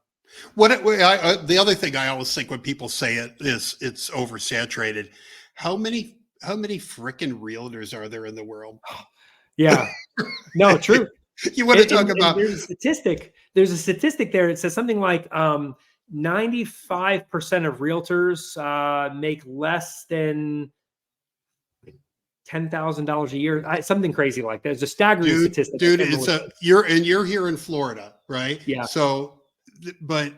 the other thing I always think when people say it is it's oversaturated. How many freaking realtors are there in the world? Yeah. No, true. You want to talk about? There's a statistic. There's a statistic there. It says something like 95% of realtors make less than $10,000 a year. Something crazy like that. There's a staggering statistic. Dude, you're here in Florida, right? Yeah. So, but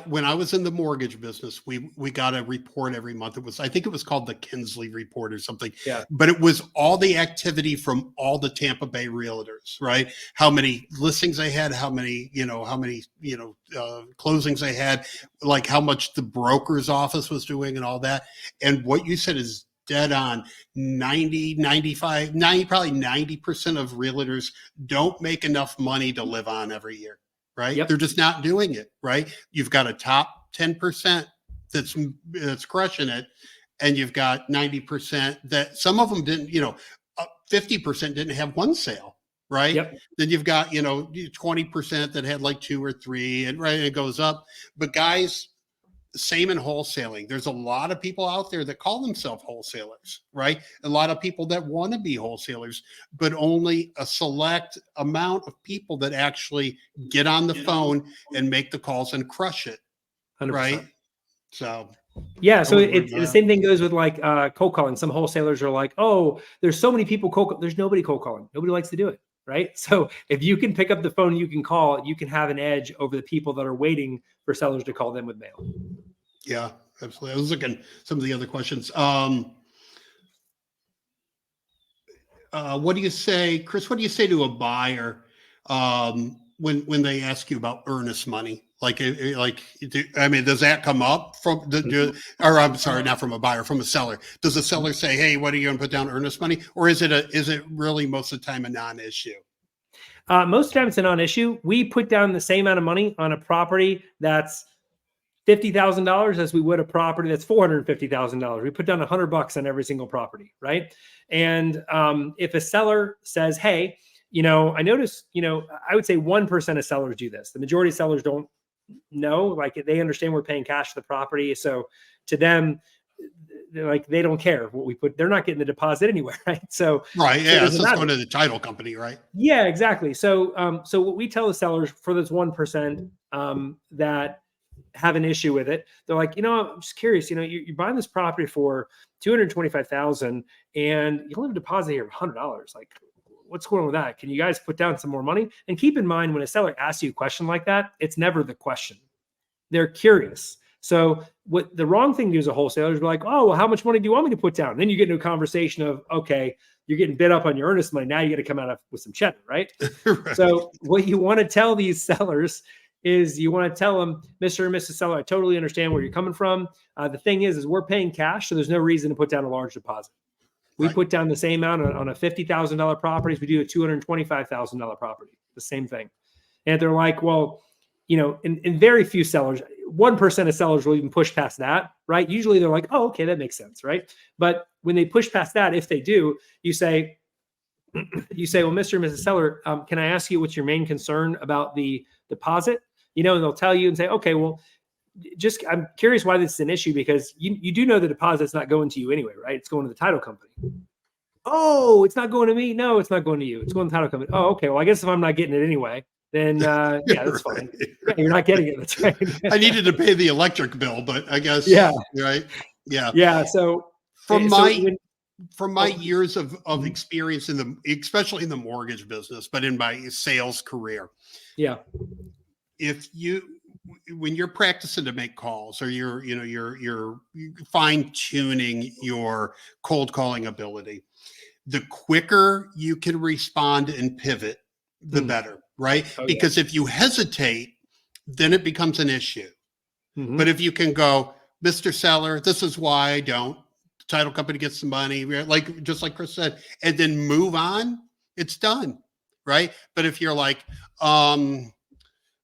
when I was in the mortgage business, we got a report every month. I think it was called the Kinsley report or something. Yeah. But it was all the activity from all the Tampa Bay realtors, right? How many listings they had, how many closings they had, like how much the broker's office was doing and all that. And what you said is dead on. 90, 95, 90, probably 90% of realtors don't make enough money to live on every year. Right. Yep. They're just not doing it. Right. You've got a top 10% that's crushing it. And you've got 90% that some of them didn't, 50% didn't have one sale. Right. Yep. Then you've got, 20% that had like 2 or 3, and it goes up. But guys, same in wholesaling. There's a lot of people out there that call themselves wholesalers, right? A lot of people that want to be wholesalers, but only a select amount of people that actually get on the phone and make the calls and crush it, 100%. right? So yeah, so the same thing goes with like cold calling. Some wholesalers are like, oh, there's so many people there's nobody cold calling. Nobody likes to do it, right? So if you can pick up the phone, you can call, you can have an edge over the people that are waiting for sellers to call them with mail. Yeah, absolutely. I was looking at some of the other questions. What do you say, Chris? What do you say to a buyer when they ask you about earnest money? Does that come up from or I'm sorry, not from a buyer, from a seller? Does the seller say, "Hey, what are you going to put down earnest money?" Or is it really most of the time a non-issue? Most of the time it's a non-issue. We put down the same amount of money on a property that's $50,000 as we would a property that's $450,000. We put down $100 on every single property, right? And if a seller says, "Hey, I noticed," I would say 1% of sellers do this. The majority of sellers don't know, like they understand we're paying cash for the property, so to them, they don't care what we put. They're not getting the deposit anywhere, right? So right, yeah, it's just going to the title company, right? Yeah, exactly. So what we tell the sellers for this 1%, that have an issue with it. They're like, I'm just curious, you're buying this property for $225,000 and you only have a deposit here of $100. Like, what's going on with that? Can you guys put down some more money? And keep in mind, when a seller asks you a question like that, it's never the question. They're curious. So what the wrong thing to do as a wholesaler is be like, oh, well, how much money do you want me to put down? And then you get into a conversation of, okay, you're getting bid up on your earnest money. Now you got to come out with some cheddar, right? Right. So what you want to tell these sellers is you want to tell them, Mr. and Mrs. Seller, I totally understand where you're coming from. The thing is we're paying cash, so there's no reason to put down a large deposit. We put down the same amount on a $50,000 property as we do a $225,000 property, the same thing. And they're like, well, in very few sellers, 1% of sellers will even push past that, right? Usually they're like, oh, okay, that makes sense, right? But when they push past that, if they do, you say, well, Mr. and Mrs. Seller, can I ask you what's your main concern about the deposit? And they'll tell you and say, okay, well, I'm curious why this is an issue, because you do know the deposit's not going to you anyway, right? It's going to the title company. Oh, it's not going to me? No, it's not going to you. It's going to the title company. Oh, okay. Well, I guess if I'm not getting it anyway, then yeah, that's fine. Yeah, you're not getting it. That's right. I needed to pay the electric bill, but I guess, yeah. Right. Yeah. Yeah. So from my years of experience especially in the mortgage business, but in my sales career. Yeah. When you're practicing to make calls, or you're fine tuning your cold calling ability, the quicker you can respond and pivot, the better, right? Oh, because if you hesitate, then it becomes an issue. Mm-hmm. But if you can go, Mr. Seller, this is why I don't. The title company gets the money, just like Chris said, and then move on, it's done, right? But if you're like,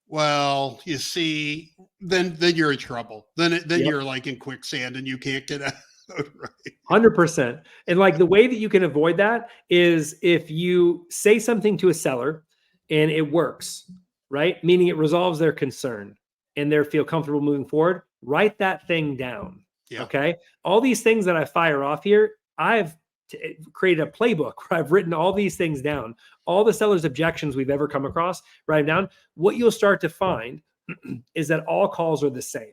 well, you see, then you're in trouble. Then you're like in quicksand and you can't get out. Right. 100%. And like the way that you can avoid that is if you say something to a seller and it works, right? Meaning it resolves their concern and they feel comfortable moving forward, write that thing down. Yeah. Okay. All these things that I fire off here, I've created a playbook where I've written all these things down, all the seller's objections we've ever come across, write them down. What you'll start to find is that all calls are the same.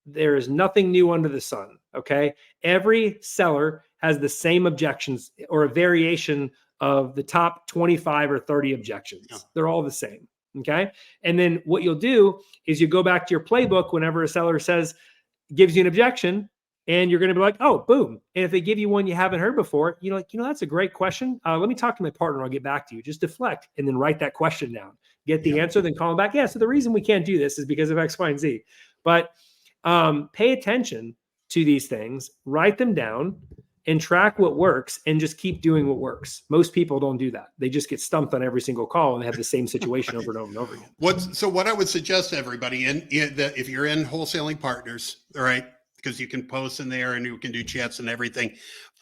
There is nothing new under the sun. Okay. Every seller has the same objections or a variation of the top 25 or 30 objections. Yeah. They're all the same. Okay. And then what you'll do is you go back to your playbook whenever a seller gives you an objection, and you're going to be like, oh, boom. And if they give you one you haven't heard before, you're like, that's a great question. Let me talk to my partner. I'll get back to you. Just deflect and then write that question down. Get the answer, then call them back. Yeah, so the reason we can't do this is because of X, Y, and Z. But pay attention to these things, write them down, and track what works, and just keep doing what works. Most people don't do that. They just get stumped on every single call and they have the same situation over and over and over again. So what I would suggest to everybody, if you're in Wholesaling Partners, all right, because you can post in there and you can do chats and everything.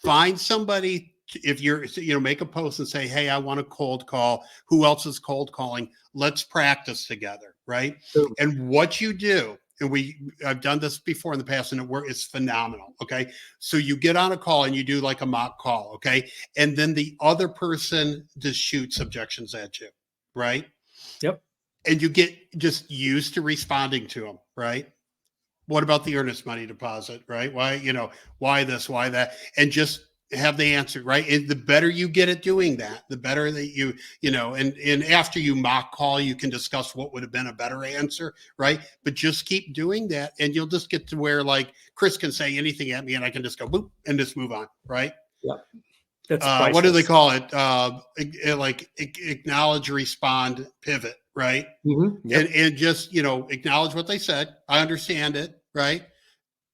Find somebody, if you're, make a post and say, hey, I want to cold call. Who else is cold calling? Let's practice together, right? Sure. And what you do, and I've done this before in the past, and it's phenomenal, okay? So you get on a call and you do like a mock call, okay? And then the other person just shoots objections at you, right? Yep. And you get just used to responding to them, right? What about the earnest money deposit, right? Why this, why that? And just have the answer, right? And the better you get at doing that, the better that and after you mock call, you can discuss what would have been a better answer, right? But just keep doing that and you'll just get to where like Chris can say anything at me and I can just go boop and just move on, right? Yeah. That's what do they call it? Like acknowledge, respond, pivot, right? Mm-hmm. Yep. And just, acknowledge what they said. I understand it, right?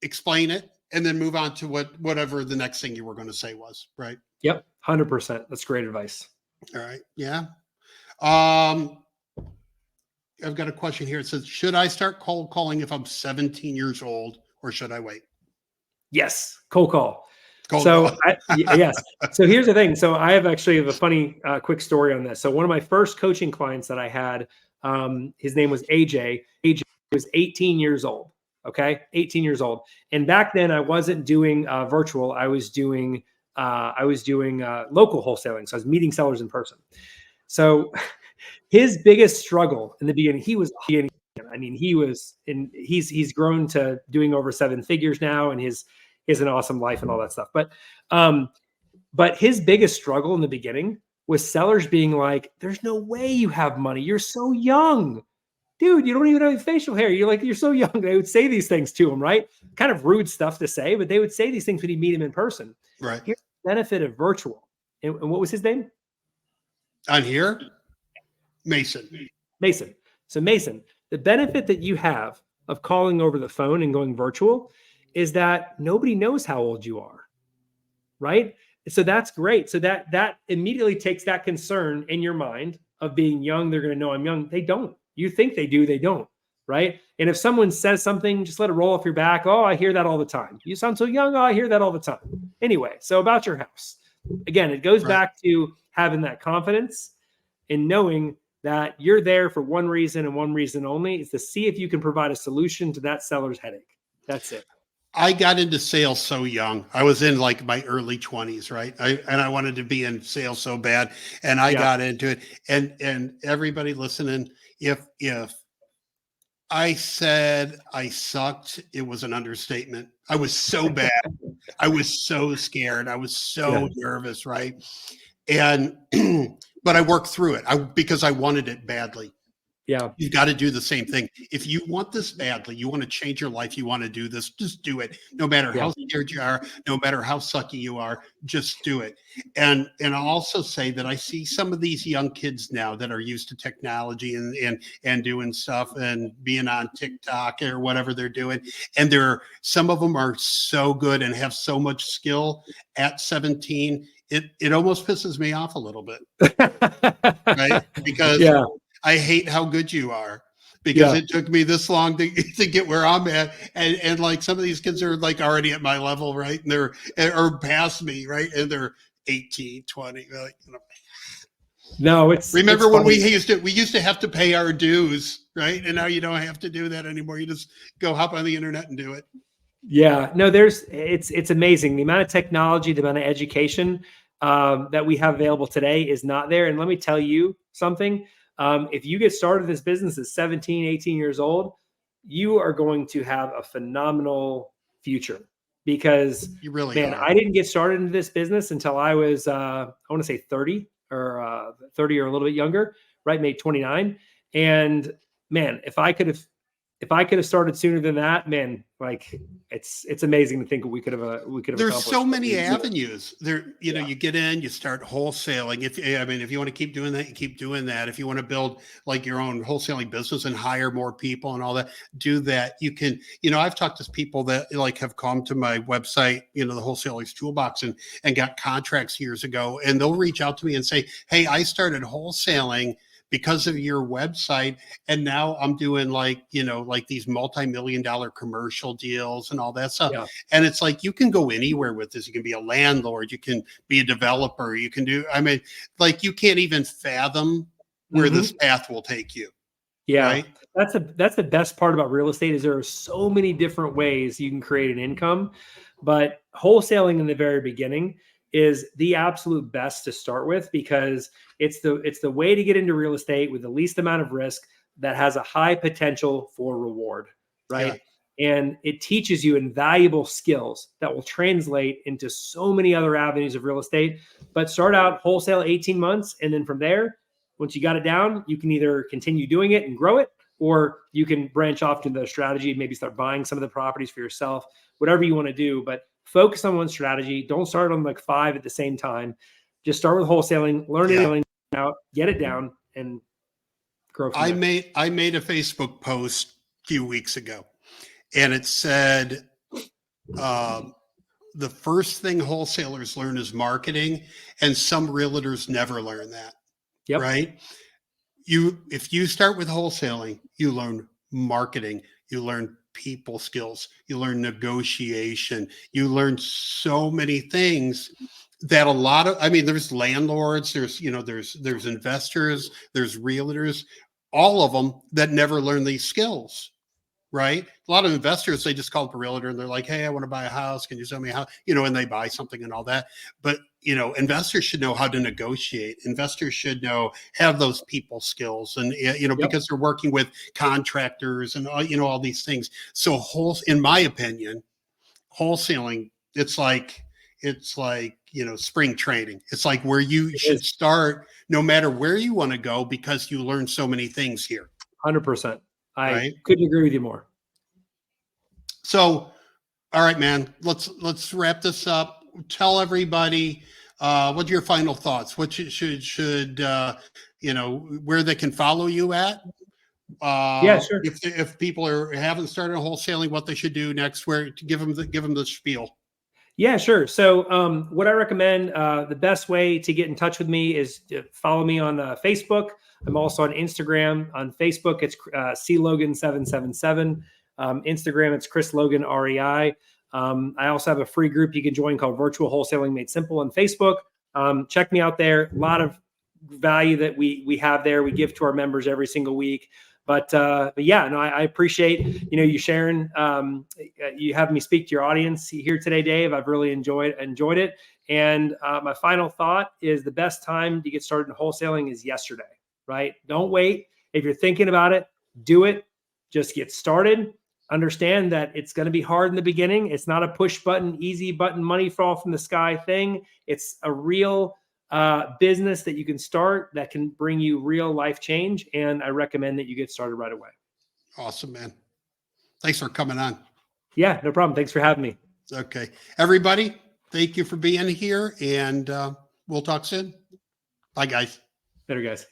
Explain it, and then move on to whatever the next thing you were going to say was, right? Yep. 100%. That's great advice. All right. Yeah. I've got a question here. It says, should I start cold calling if I'm 17 years old or should I wait? Yes. Cold call. So yes. So here's the thing. So I have actually a funny, quick story on this. So one of my first coaching clients that I had, his name was AJ. AJ was 18 years old. Okay. 18 years old. And back then I wasn't doing virtual. I was doing local wholesaling. So I was meeting sellers in person. So his biggest struggle in the beginning, he was I mean, he's grown to doing over 7 figures now, and he's an awesome life and all that stuff. But his biggest struggle in the beginning was sellers being like, "There's no way you have money. You're so young, dude. You don't even have facial hair. You're so young." They would say these things to him, right? Kind of rude stuff to say, but they would say these things when you meet him in person. Right. Here's the benefit of virtual. And what was his name? On here, Mason. So Mason, the benefit that you have of calling over the phone and going virtual is that nobody knows how old you are, right? So that's great. So that immediately takes that concern in your mind of being young. They're going to know I'm young. They don't. You think they do, they don't, right? And if someone says something, just let it roll off your back. "Oh, I hear that all the time. You sound so young. Oh, I hear that all the time." Anyway, so about your house. Again, it goes back to having that confidence and knowing that you're there for one reason and one reason only, is to see if you can provide a solution to that seller's headache. That's it. I got into sales so young. I was in like my early 20s, right? I wanted to be in sales so bad, and I got into it. And everybody listening, if I said I sucked, it was an understatement. I was so bad. I was so scared. I was so nervous, right? And but I worked through it because I wanted it badly. Yeah. You've got to do the same thing. If you want this badly, you want to change your life, you want to do this, just do it. No matter how scared you are, no matter how sucky you are, just do it. And I'll also say that I see some of these young kids now that are used to technology and doing stuff and being on TikTok or whatever they're doing. And some of them are so good and have so much skill at 17. It almost pisses me off a little bit, right? Because I hate how good you are, because it took me this long to get where I'm at. And like some of these kids are like already at my level, right? And or past me, right? And they're 18, 20. Like, No, remember when we used to have to pay our dues, right? And now you don't have to do that anymore. You just go hop on the internet and do it. Yeah, no, it's amazing. The amount of technology, the amount of education that we have available today is not there. And let me tell you something. If you get started in this business at 17, 18 years old, you are going to have a phenomenal future, because you really are. I didn't get started in this business until I was, I want to say 30 or 30 or a little bit younger, right? Maybe 29. And man, if I could have started sooner than that, man, like it's amazing to think what we could have There's so many avenues there. You get in, you start wholesaling. If you want to keep doing that, you keep doing that. If you want to build like your own wholesaling business and hire more people and all that, do that. You can, I've talked to people that like have come to my website, the Wholesalers Toolbox, and got contracts years ago, and they'll reach out to me and say, "Hey, I started wholesaling because of your website, and now I'm doing like these multi-million-dollar commercial deals and all that stuff." Yeah. And it's like, you can go anywhere with this. You can be a landlord, you can be a developer, you can do, you can't even fathom where this path will take you. Yeah. Right? That's the best part about real estate, is there are so many different ways you can create an income, but wholesaling in the very beginning is the absolute best to start with, because it's the way to get into real estate with the least amount of risk that has a high potential for reward, right? Yeah. And it teaches you invaluable skills that will translate into so many other avenues of real estate. But start out wholesale 18 months, and then from there, once you got it down, you can either continue doing it and grow it, or you can branch off to the strategy and maybe start buying some of the properties for yourself, whatever you want to do. But focus on one strategy. Don't start on like 5 at the same time. Just start with wholesaling, learn it out, get it down, and grow from there. I made a Facebook post a few weeks ago, and it said, the first thing wholesalers learn is marketing, and some realtors never learn that. Yep. Right? If you start with wholesaling, you learn marketing, you learn people skills, you learn negotiation, you learn so many things that there's landlords, there's investors, there's realtors, all of them that never learn these skills, right? A lot of investors, they just call up a realtor and they're like, "Hey, I want to buy a house. Can you sell me a house?" And they buy something and all that. But investors should know how to negotiate. Investors should have those people skills, and Yep. because they're working with contractors and all these things. So in my opinion, wholesaling, it's like spring training. It's like where you should start, no matter where you want to go, because you learn so many things here. 100%. I Right? couldn't agree with you more. So, all right, man, let's wrap this up. Tell everybody what are your final thoughts. What should where they can follow you at. Yeah, sure. If people haven't started wholesaling, what they should do next, where to give them the spiel. Yeah, sure. So what I recommend, the best way to get in touch with me is to follow me on Facebook. I'm also on Instagram. On Facebook, it's clogan777. Instagram, it's Chris Logan, REI. I also have a free group you can join called Virtual Wholesaling Made Simple on Facebook. Check me out there. A lot of value that we have there. We give to our members every single week. But yeah, no, I appreciate you sharing. You having me speak to your audience here today, Dave. I've really enjoyed it. And my final thought is the best time to get started in wholesaling is yesterday. Right? Don't wait. If you're thinking about it, do it. Just get started. Understand that it's going to be hard in the beginning. It's not a push button, easy button, money fall from the sky thing. It's a real business that you can start that can bring you real life change. And I recommend that you get started right away. Awesome, man. Thanks for coming on. Yeah, no problem. Thanks for having me. Okay. Everybody, thank you for being here, and we'll talk soon. Bye, guys. Later, guys.